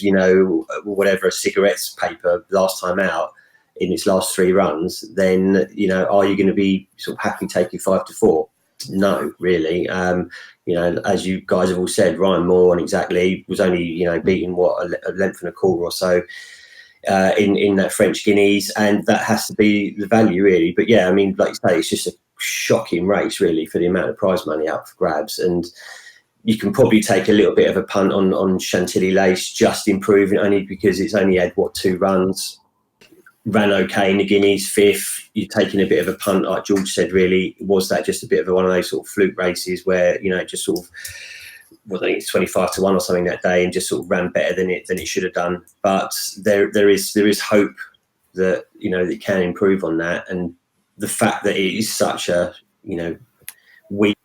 whatever, a cigarettes paper last time out in its last 3 runs, then are you going to be sort of happy taking 5-4? No, really. As you guys have all said, Ryan Moore exactly was only beaten a length and a quarter or so in that French Guineas, and that has to be the value really. But yeah, I mean, like you say, it's just a shocking race really for the amount of prize money up for grabs, and you can probably take a little bit of a punt on Chantilly Lace just improving only because it's only had 2 runs. Ran okay in the Guineas, 5th. You're taking a bit of a punt, like George said. Really, was that just a bit of one of those sort of fluke races where just sort of, I think it's 25-1 or something that day, and just sort of ran better than it should have done. But there is hope that that it can improve on that, and the fact that it is such a weak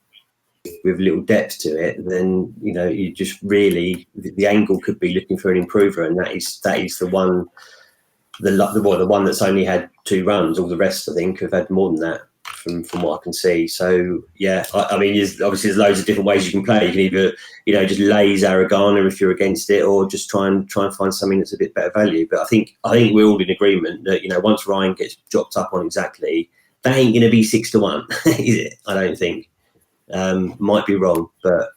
with little depth to it, then you just really the angle could be looking for an improver, and that is the one. The one that's only had 2 runs. All the rest, I think, have had more than that from what I can see. So yeah, I mean, there's loads of different ways you can play. You can either just lay Zaragoza if you're against it, or just try and find something that's a bit better value. But I think we're all in agreement that once Ryan gets dropped up on exactly, that ain't going to be 6-1, is it? I don't think. Might be wrong, but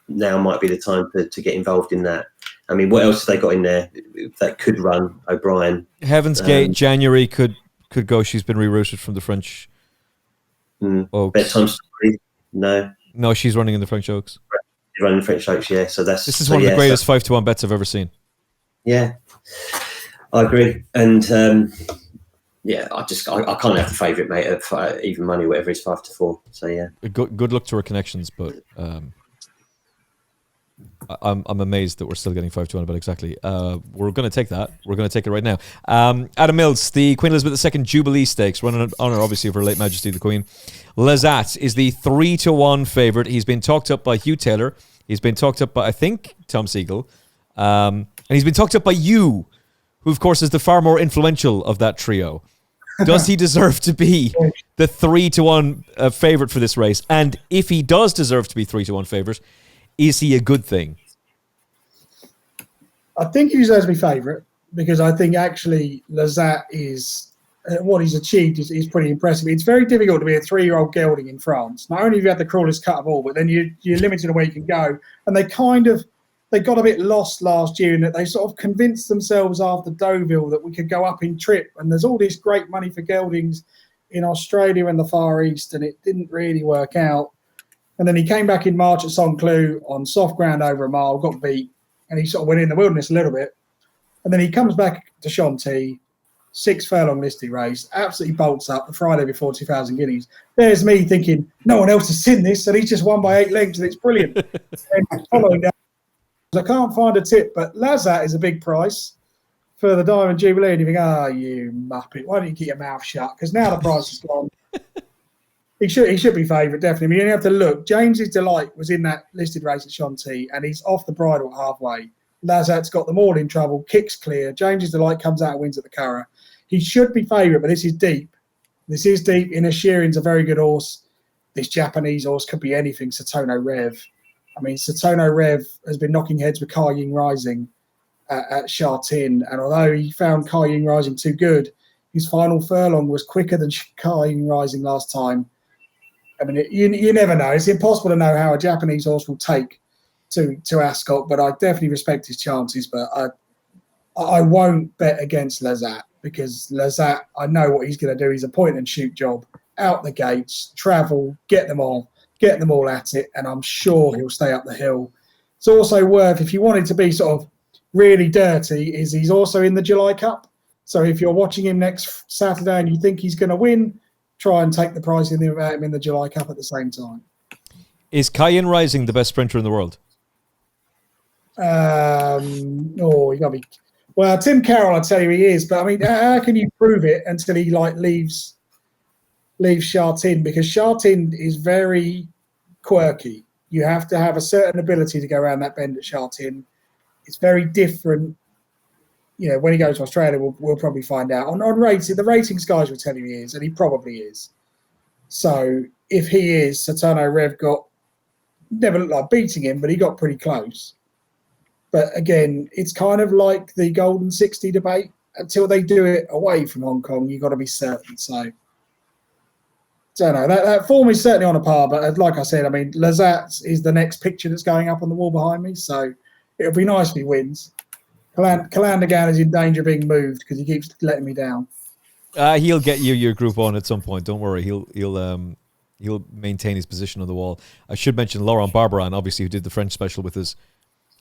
now might be the time to get involved in that. I mean, what else have they got in there that could run? O'Brien. Heaven's Gate, January could go. She's been rerouted from the French Oaks. Bedtime Story? No, she's running in the French Oaks. She's running the French Oaks, yeah. So this is one of the greatest 5-1 bets I've ever seen. Yeah, I agree. And I can't have the favourite, mate, of even money, whatever it's 5-4. So yeah, good luck to her connections, but. I'm amazed that we're still getting 5-1 about exactly. We're going to take that. We're going to take it right now. Adam Mills, the Queen Elizabeth II Jubilee Stakes, running in honour, obviously, of Her Late Majesty the Queen. Lazat is the 3-1 favourite. He's been talked up by Hugh Taylor. He's been talked up by, I think, Tom Siegel. And he's been talked up by you, who, of course, is the far more influential of that trio. Does he deserve to be the 3-1 favourite for this race? And if he does deserve to be 3-1 favourite, is he a good thing? I think he deserves to be favourite because I think actually Lazat is what he's achieved is pretty impressive. It's very difficult to be a 3-year-old gelding in France. Not only have you had the cruelest cut of all, but then you're limited to where you can go. And they got a bit lost last year in that they sort of convinced themselves after Deauville that we could go up in trip. And there's all this great money for geldings in Australia and the Far East, and it didn't really work out. And then he came back in March at Saint-Cloud on soft ground over a mile, got beat, and he sort of went in the wilderness a little bit. And then he comes back to Chantilly, 6 furlong listed race, absolutely bolts up the Friday before 2,000 guineas. There's me thinking, no one else has seen this, and he's just won by 8 lengths, and it's brilliant. And following that, I can't find a tip, but Lazat is a big price for the Diamond Jubilee. And you think, you muppet, why don't you keep your mouth shut? Because now the price is gone. He should be favourite, definitely. I mean, you have to look. James's Delight was in that listed race at Chantilly, and he's off the bridle halfway. Lazat's got them all in trouble, kicks clear. James's Delight comes out and wins at the Curragh. He should be favourite, but this is deep. This is deep. Inner Sheeran's a very good horse. This Japanese horse could be anything, Satono Rev. I mean, Satono Rev has been knocking heads with Kai Ying Rising at Sha-Tin, and although he found Kai Ying Rising too good, his final furlong was quicker than Kai Ying Rising last time. I mean, you never know. It's impossible to know how a Japanese horse will take to Ascot, but I definitely respect his chances. But I won't bet against Lazat because Lazat, I know what he's going to do. He's a point-and-shoot job. Out the gates, travel, get them all at it, and I'm sure he'll stay up the hill. It's also worth, if you wanted to be sort of really dirty, is he's also in the July Cup. So if you're watching him next Saturday and you think he's going to win, try and take the price in him in the July Cup at the same time. Is Cayenne Rising the best sprinter in the world? You got to be. Well, Tim Carroll, I'd tell you he is, but I mean, how can you prove it until he leaves Chartin? Because Chartin is very quirky. You have to have a certain ability to go around that bend at Chartin. It's very different. When he goes to Australia, we'll probably find out. On rating, the ratings guys will tell you he is, and he probably is. So if he is, Saturno Rev never looked like beating him, but he got pretty close. But again, it's kind of like the Golden 60 debate. Until they do it away from Hong Kong, you've got to be certain. So, I don't know. That form is certainly on a par. But like I said, I mean, Lazat is the next picture that's going up on the wall behind me. So, it'll be nice if he wins. Calandagan is in danger of being moved because he keeps letting me down. He'll get you your Group 1 at some point. Don't worry. He'll maintain his position on the wall. I should mention Laurent Barbaran, obviously, who did the French special with us.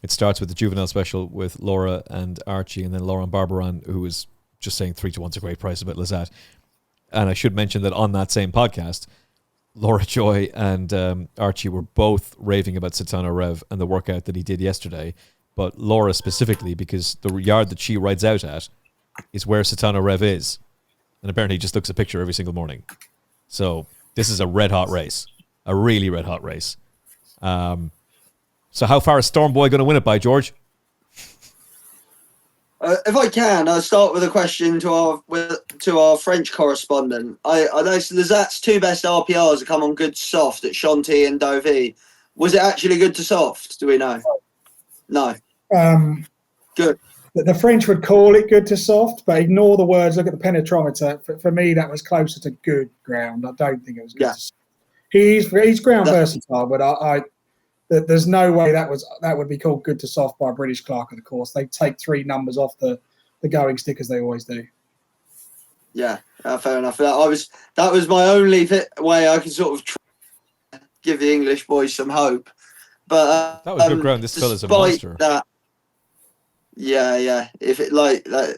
It starts with the juvenile special with Laura and Archie, and then Laurent Barbaran, who was just saying 3-1's a great price about Lazat. And I should mention that on that same podcast, Laura Joy and Archie were both raving about Satano Rev and the workout that he did yesterday. But Laura specifically, because the yard that she rides out at is where Satano Rev is. And apparently he just looks a picture every single morning. So this is a red-hot race. A really red-hot race. So how far is Stormboy going to win it by, George? If I can, I'll start with a question to our French correspondent. I noticed Lazat's two best RPRs have come on good to soft at Chantilly and Deauville. Was it actually good to soft? Do we know? No. Good. The French would call it good to soft, but ignore the words. Look at the penetrometer. For me, that was closer to good ground. I don't think it was good to soft. He's ground versatile, but there's no way that would be called good to soft by a British clerk of the course. They take 3 numbers off the going stick as they always do. Yeah, fair enough. That was my only way I could sort of give the English boys some hope. But that was good ground. This fella's a monster. Yeah. If it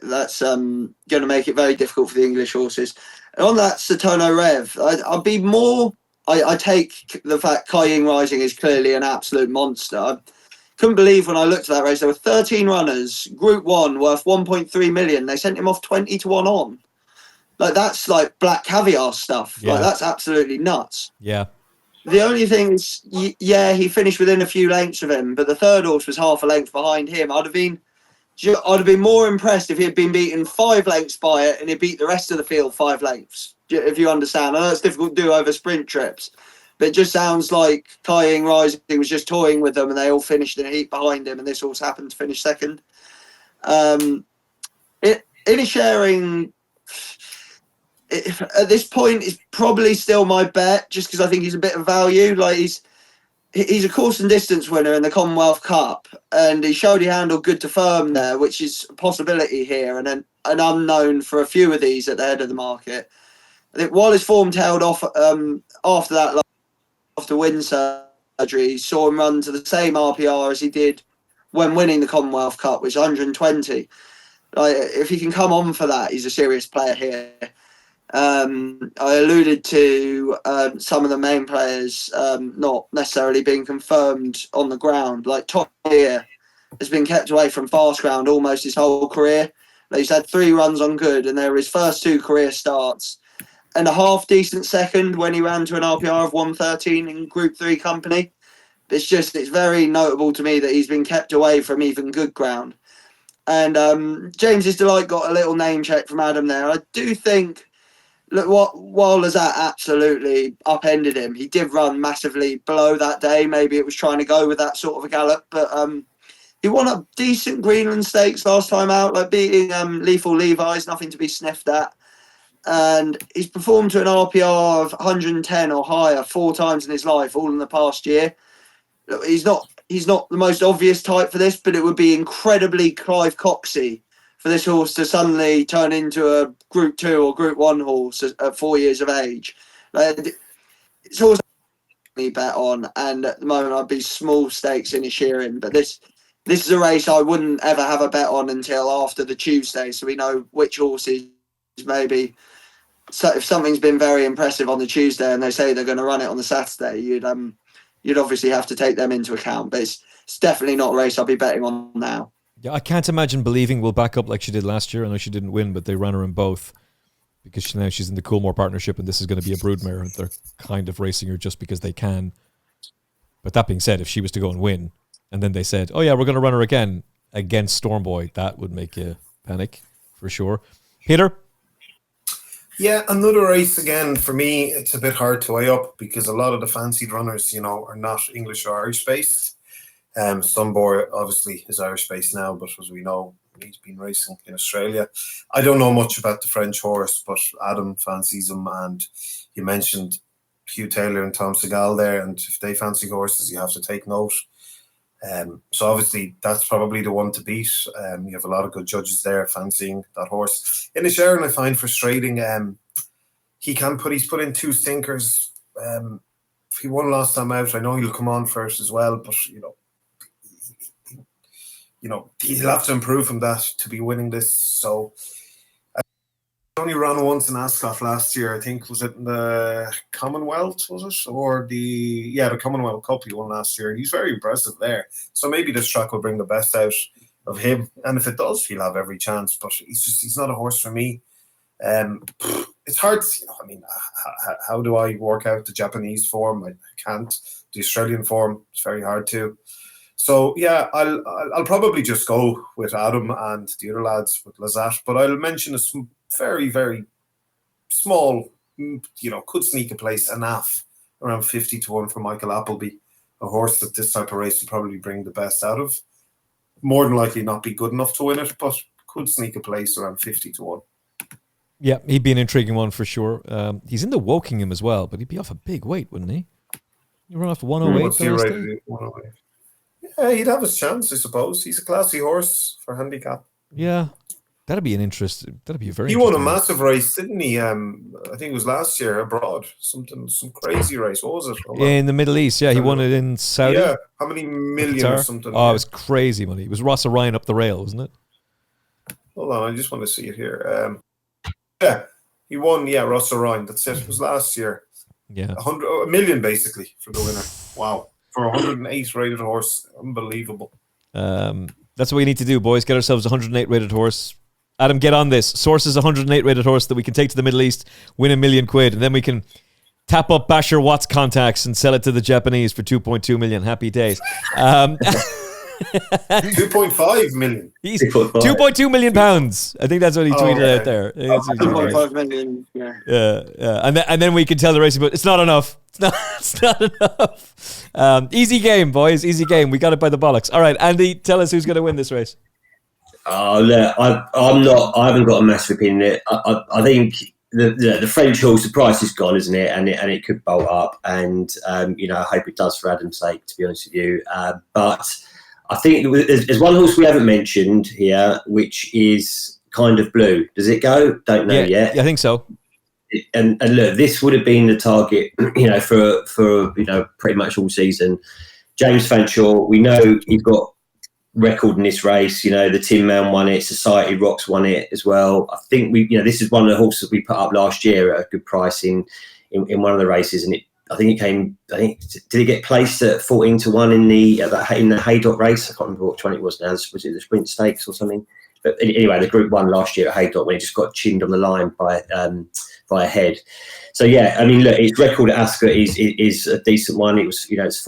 that's going to make it very difficult for the English horses. And on that Satono Rev, I'd be more. I take the fact Cayenne Rising is clearly an absolute monster. I couldn't believe when I looked at that race, there were 13 runners, Group 1 worth 1.3 million. They sent him off 20-1 on. That's like black caviar stuff. Yeah. That's absolutely nuts. Yeah. The only thing is, he finished within a few lengths of him, but the third horse was half a length behind him. I'd have been more impressed if he had been beaten 5 lengths by it and he beat the rest of the field 5 lengths. If you understand. I know it's difficult to do over sprint trips, but it just sounds like Cayenne Rising was just toying with them and they all finished in a heap behind him and this horse happened to finish second. Sharing, at this point, is probably still my bet just because I think he's a bit of value. He's a course and distance winner in the Commonwealth Cup and he showed he handled good to firm there, which is a possibility here and an unknown for a few of these at the head of the market. I think while his form tailed off after that, after wind surgery, saw him run to the same RPR as he did when winning the Commonwealth Cup, which is 120. If he can come on for that, he's a serious player here. I alluded to some of the main players not necessarily being confirmed on the ground. Like Top Gear has been kept away from fast ground almost his whole career. He's had 3 runs on good, and they were his first 2 career starts. And a half decent second when he ran to an RPR of 113 in Group 3 company. It's very notable to me that he's been kept away from even good ground. And James's Delight got a little name check from Adam there. I do think, while Lazat absolutely upended him, he did run massively below that day. Maybe it was trying to go with that sort of a gallop. But he won a decent Greenland Stakes last time out, beating Lethal Levi's, nothing to be sniffed at. And he's performed to an RPR of 110 or higher 4 times in his life, all in the past year. He's not the most obvious type for this, but it would be incredibly Clive Coxey for this horse to suddenly turn into a Group 2 or Group 1 horse at 4 years of age. It's also bet on, and at the moment I'd be small stakes in a shearing, but this is a race I wouldn't ever have a bet on until after the Tuesday, so we know which horses maybe. So if something's been very impressive on the Tuesday and they say they're going to run it on the Saturday, you'd obviously have to take them into account. But it's definitely not a race I'll be betting on now. Yeah, I can't imagine Believing will back up like she did last year. I know she didn't win, but they ran her in both because now she's in the Coolmore partnership, and this is going to be a broodmare, and they're kind of racing her just because they can. But that being said, if she was to go and win, and then they said, "Oh yeah, we're going to run her again against Stormboy," that would make you panic for sure. Peter? Yeah, another race again for me. It's a bit hard to weigh up because a lot of the fancied runners, are not English or Irish based. Stoneborough obviously is Irish based now, but as we know, he's been racing in Australia. I don't know much about the French horse, but Adam fancies him, and you mentioned Hugh Taylor and Tom Segal there, and if they fancy horses, you have to take note. So obviously that's probably the one to beat. You have a lot of good judges there fancying that horse. In the Sharon, I find frustrating. He's put in 2 stinkers. If he won last time out, I know he'll come on first as well, but he'll have to improve from that to be winning this. So he only ran once in Ascot last year. I think, was it in the Commonwealth, was it? Or the Commonwealth Cup he won last year. He's very impressive there. So maybe this track will bring the best out of him. And if it does, he'll have every chance. But he's not a horse for me. It's hard to, how do I work out the Japanese form? I can't. The Australian form, it's very hard to. So yeah, I'll probably just go with Adam and the other lads with Lazat, but I'll mention a very, very small, could sneak a place, enough around 50-1 for Michael Appleby, a horse that this type of race will probably bring the best out of. More than likely not be good enough to win it, but could sneak a place around 50-1. Yeah, he'd be an intriguing one for sure. He's in the Wokingham as well, but he'd be off a big weight, wouldn't he? You run off 108. What's he rated? 108. Yeah, he'd have his chance, I suppose. He's a classy horse for handicap. Yeah, that'd be a very interesting. He won a massive race, didn't he? I think it was last year abroad. Some crazy race. What was it? In the Middle East, yeah. He won it in Saudi. Yeah, how many million or something? Oh, it was crazy money. It was Rosallion up the rail, wasn't it? Hold on, I just want to see it here. Yeah, he won, Rosallion. That's it. It was last year. Yeah. $1 million basically for the winner. Wow. For a 108 rated horse. Unbelievable. That's what we need to do, boys. Get ourselves a 108 rated horse. Adam, get on this. Source is a 108 rated horse that we can take to the Middle East, win $1 million, and then we can tap up Basher Watts contacts and sell it to the Japanese for 2.2 million. Happy days. 2.5 million. 2.2 million pounds. I think that's what he tweeted out there. 2.5 million. Yeah. And then we can tell the racing, but it's not enough. It's not enough. Easy game, boys. Easy game. We got it by the bollocks. All right, Andy, tell us who's going to win this race. Oh, look, I haven't got a massive opinion in it. I think the French horse, the price is gone, isn't it? And it could bolt up. And I hope it does for Adam's sake, to be honest with you. But I think there's one horse we haven't mentioned here, which is Kind of Blue. Does it go? Don't know yet. Yeah, I think so. And look, this would have been the target, for pretty much all season. James Fanshawe, we know he's got record in this race. The Tin Man won it, Society Rocks won it as well. I think this is one of the horses we put up last year at a good price in one of the races, and did it get placed at 14-1 in the Haydock race? I can't remember what one it was now. Was it the Sprint Stakes or something? But anyway, the Group 1 last year at Haydock when it just got chinned on the line by a head. So yeah, I mean, look, its record at Ascot is a decent one. It was, it's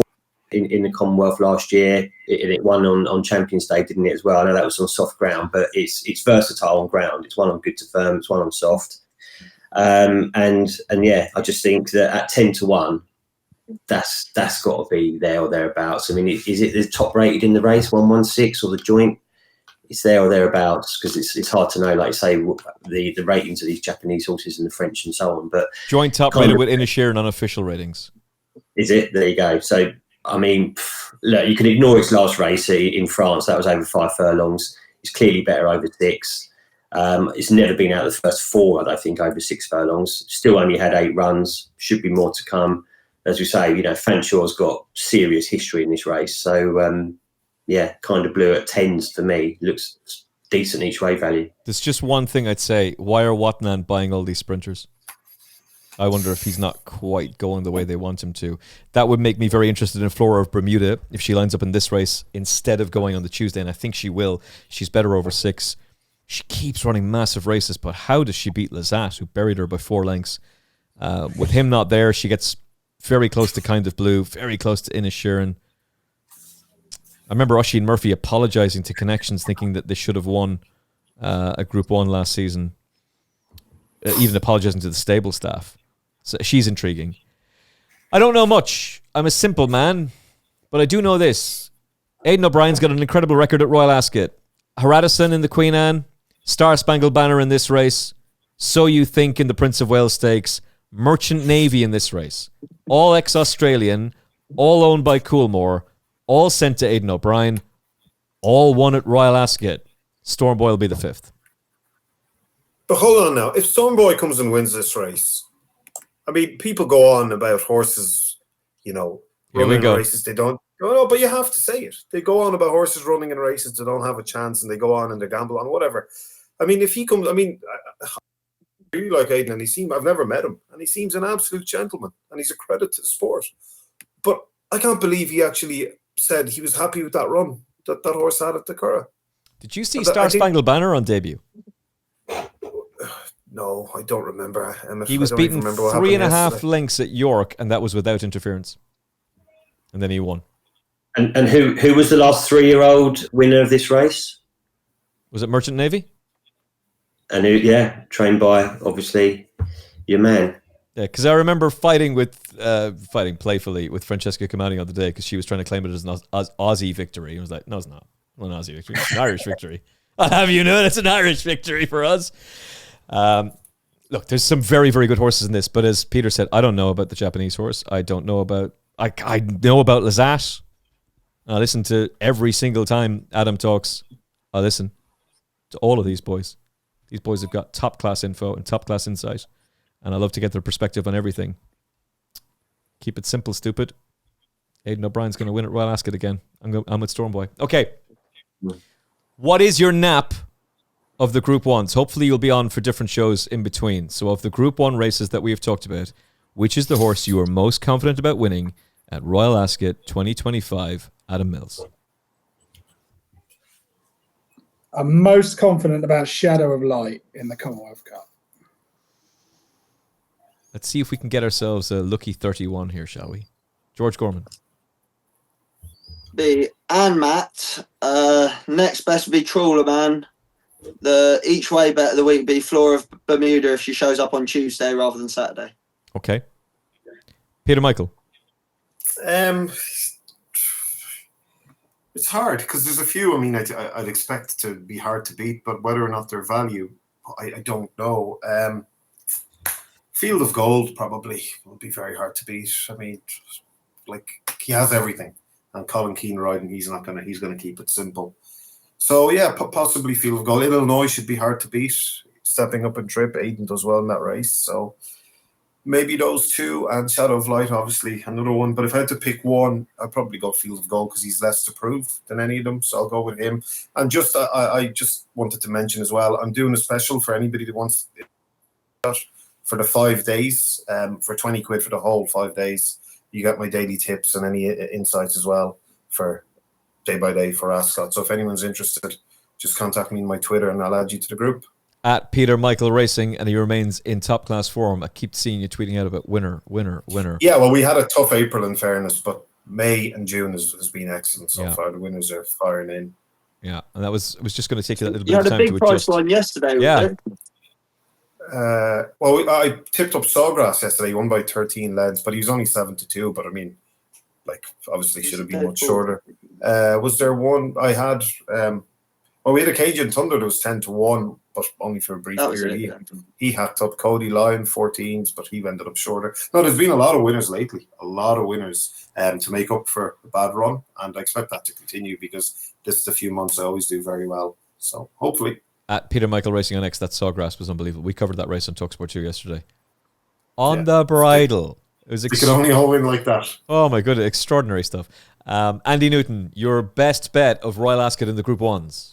in the Commonwealth last year, and it won on Champions Day, didn't it, as well? I know that was on soft ground, but it's versatile on ground. It's one on good to firm, it's one on soft. And yeah, I just think that at 10-1, that's got to be there or thereabouts. I mean, is it the top rated in the race, 116, or the joint? It's there or thereabouts, because it's hard to know, like you say, the ratings of these Japanese horses and the French and so on. But joint top rated with Inisheer and unofficial ratings. Is it? There you go. So, I mean, look, you can ignore its last race in France. That was over 5 furlongs. It's clearly better over 6. It's never been out of the first 4, I think, over 6 furlongs. Still only had 8 runs. Should be more to come. As we say, Fanshawe's got serious history in this race. So, Kind of Blue at 10s for me looks decent each way value. There's just one thing I'd say. Why are Watnan buying all these sprinters? I wonder if he's not quite going the way they want him to. That would make me very interested in Flora of Bermuda if she lines up in this race instead of going on the Tuesday, and I think she will. She's better over 6. She keeps running massive races, but how does she beat Lazat, who buried her by 4 lengths? With him not there, she gets very close to Kind of Blue, very close to Inisherin. I remember Oisin Murphy apologising to Connections, thinking that they should have won a Group 1 last season, even apologising to the stable staff. So she's intriguing. I don't know much. I'm a simple man, but I do know this. Aidan O'Brien's got an incredible record at Royal Ascot. Haradison in the Queen Anne, Star Spangled Banner in this race, So You Think in the Prince of Wales Stakes, Merchant Navy in this race. All ex-Australian, all owned by Coolmore, all sent to Aidan O'Brien, all won at Royal Ascot. Stormboy will be the 5th. But hold on now. If Stormboy comes and wins this race, I mean, people go on about horses, running races they don't. No, but you have to say it. They go on about horses running in races that don't have a chance, and they go on and they gamble on whatever. I mean, if he comes, I really like Aidan, and I've never met him, and he seems an absolute gentleman, and he's a credit to the sport. But I can't believe he actually said he was happy with that run that horse had at the Curragh. Did you see Star Spangled Banner on debut? No, I don't remember. He was beaten 3.5 lengths at York, and that was without interference. And then he won. And who was the last 3-year-old winner of this race? Was it Merchant Navy? And trained by, obviously, your man. Yeah, because I remember fighting playfully with Francesca Comani on the day because she was trying to claim it as an Aussie victory. I was like, no, it's not. Not an Aussie victory. It's an Irish victory. I'll have you know it's an Irish victory for us. Look, there's some very, very good horses in this, but as Peter said, I don't know about the Japanese horse. I don't know about... I know about Lazat. I listen to every single time Adam talks. I listen to all of these boys. These boys have got top-class info and top-class insight, and I love to get their perspective on everything. Keep it simple, stupid. Aidan O'Brien's going to win at Royal Ascot again. I'm with Stormboy. Okay. What is your nap of the Group 1s? Hopefully you'll be on for different shows in between. So of the Group 1 races that we have talked about, which is the horse you are most confident about winning at Royal Ascot 2025, Adam Mills? I'm most confident about Shadow of Light in the Commonwealth Cup. Let's see if we can get ourselves a lucky 31 here, shall we? George Gorman. Be Anmaat. Next best would be Trawler Man. The each way bet of the week would be Flora of Bermuda if she shows up on Tuesday rather than Saturday. Okay. Peter Michael. It's hard because there's a few. I mean, I'd expect to be hard to beat, but whether or not they're value, I don't know. Field of Gold probably will be very hard to beat. I mean, he has everything, and Colin Keane riding, he's going to keep it simple. So yeah, possibly Field of Gold. Illinois should be hard to beat. Stepping up and trip, Aidan does well in that race. So maybe those two, and Shadow of Light, obviously, another one. But if I had to pick one, I'd probably go Field of Gold because he's less to prove than any of them. So I'll go with him. And I just wanted to mention as well, I'm doing a special for anybody that wants that for the 5 days, for 20 quid for the whole 5 days. You get my daily tips and any insights as well for day by day for Ascot. So if anyone's interested, just contact me on my Twitter and I'll add you to the group. At Peter Michael Racing, and he remains in top class form. I keep seeing you tweeting out about winner. Yeah, well, we had a tough April in fairness, but May and June has been excellent so far. The winners are firing in. Yeah, and it was just going to take a little bit You of had time a to big price adjust. one yesterday. Yeah. Well, I tipped up Sawgrass yesterday. He won by 13 leads, but he was only 7-2. But I mean, obviously should have been much shorter. Was there one I had? Well, we had a Cajun Thunder that was 10-1, but only for a brief period. He hacked up Cody Lyon 14s, but he ended up shorter. No, there's been a lot of winners lately. A lot of winners to make up for a bad run, and I expect that to continue because this is a few months I always do very well. So hopefully. At Peter Michael Racing on X, that Sawgrass was unbelievable. We covered that race on TalkSport 2 yesterday. On the bridle. It was we can only all win like that. Oh my goodness, extraordinary stuff. Andy Newton, your best bet of Royal Ascot in the Group 1s?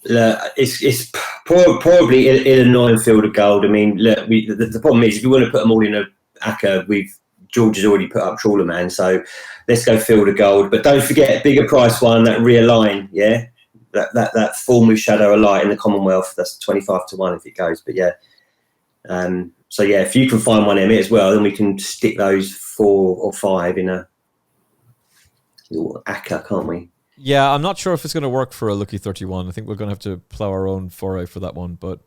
It's probably Illinois and Field of Gold. I mean, look, the problem is if you want to put them all in a ACCA, George has already put up Trawler Man, so let's go Field of Gold. But don't forget, bigger price one, that Realign, yeah, that Full with Shadow of Light in the Commonwealth. That's 25-1 if it goes. But yeah, so yeah, if you can find one Emmet as well, then we can stick those 4 or 5 in a little ACCA, can't we? Yeah, I'm not sure if it's going to work for a Lucky 31. I think we're going to have to plough our own foray for that one. But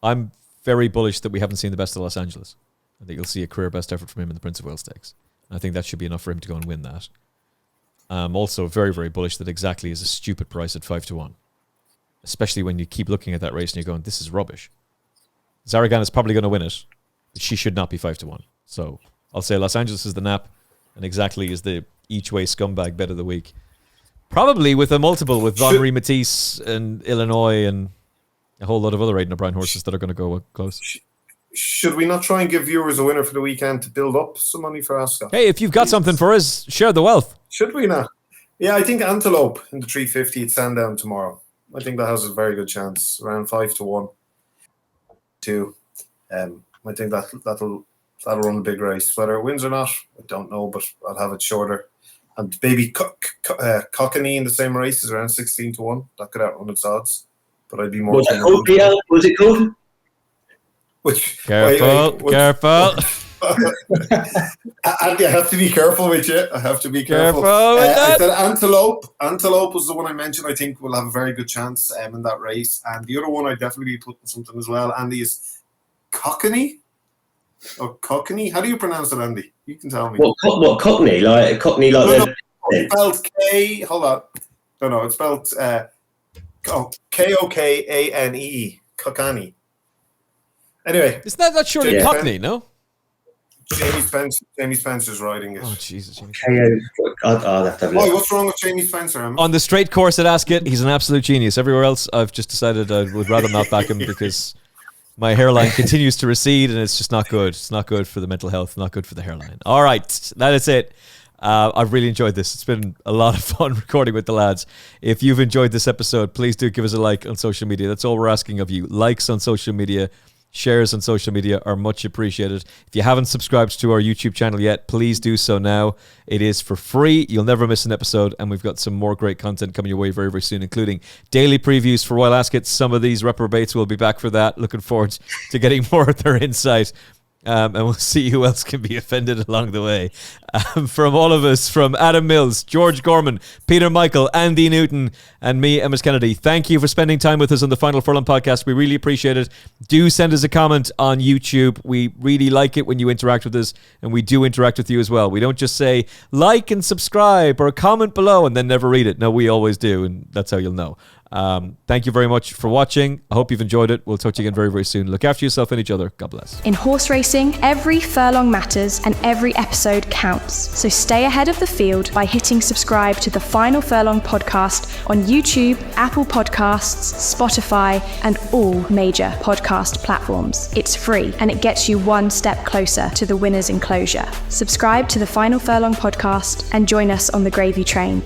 I'm very bullish that we haven't seen the best of Los Angeles. I think you'll see a career best effort from him in the Prince of Wales Stakes. I think that should be enough for him to go and win that. I'm also very, very bullish that Exactly is a stupid price at 5-1. Especially when you keep looking at that race and you're going, this is rubbish. Zaragan is probably going to win it, but she should not be 5-1. So I'll say Los Angeles is the nap, and Exactly is the each-way scumbag bet of the week. Probably with a multiple with Henri Matisse and Illinois and a whole lot of other Aidan O'Brien horses that are going to go close. Should we not try and give viewers a winner for the weekend to build up some money for Ascot? Hey, if you've got something for us, share the wealth. Should we not? Yeah, I think Antelope in the 350 at Sandown tomorrow. I think that has a very good chance, around 5-1. 2. I think that'll run a big race. Whether it wins or not, I don't know, but I'll have it shorter. And maybe Cockney in the same race is around 16-1. That could outrun its odds, but I'd be more. Was it called? Which careful. Andy, I have to be careful with you. I have to be careful. I said Antelope. Antelope was the one I mentioned. I think will have a very good chance in that race. And the other one I'd definitely be putting something as well. Andy, is Cockney or Cockney? How do you pronounce it, Andy? You can tell me. What Cockney? Like Cockney? Like no, it's spelled K. Hold on. No, it's spelled Kokane. Cockney. Anyway, isn't that surely Cockney? No. Jamie Spencer's riding it. Oh Jesus! What's wrong with Jamie Spencer? On the straight course at Ascot, he's an absolute genius. Everywhere else, I've just decided I would rather not back him because my hairline continues to recede and it's just not good. It's not good for the mental health, not good for the hairline. All right, that is it. I've really enjoyed this. It's been a lot of fun recording with the lads. If you've enjoyed this episode, please do give us a like on social media. That's all we're asking of you. Likes on social media. Shares on social media are much appreciated. If you haven't subscribed to our YouTube channel yet, please do so now. It is for free. You'll never miss an episode, and we've got some more great content coming your way very, very soon, including daily previews for Royal Ascot. Some of these reprobates will be back for that. Looking forward to getting more of their insight. And we'll see who else can be offended along the way. From all of us, from Adam Mills, George Gorman, Peter Michael, Andy Newton, and me, Emmet Kennedy, thank you for spending time with us on the Final Furlong Podcast. We really appreciate it. Do send us a comment on YouTube. We really like it when you interact with us, and we do interact with you as well. We don't just say like and subscribe or comment below and then never read it. No, we always do, and that's how you'll know. Thank you very much for watching. I hope you've enjoyed it. We'll talk to you again very, very soon. Look after yourself and each other. God bless. In horse racing, every furlong matters and every episode counts. So stay ahead of the field by hitting subscribe to the Final Furlong Podcast on YouTube, Apple Podcasts, Spotify, and all major podcast platforms. It's free and it gets you one step closer to the winner's enclosure. Subscribe to the Final Furlong Podcast and join us on the gravy train.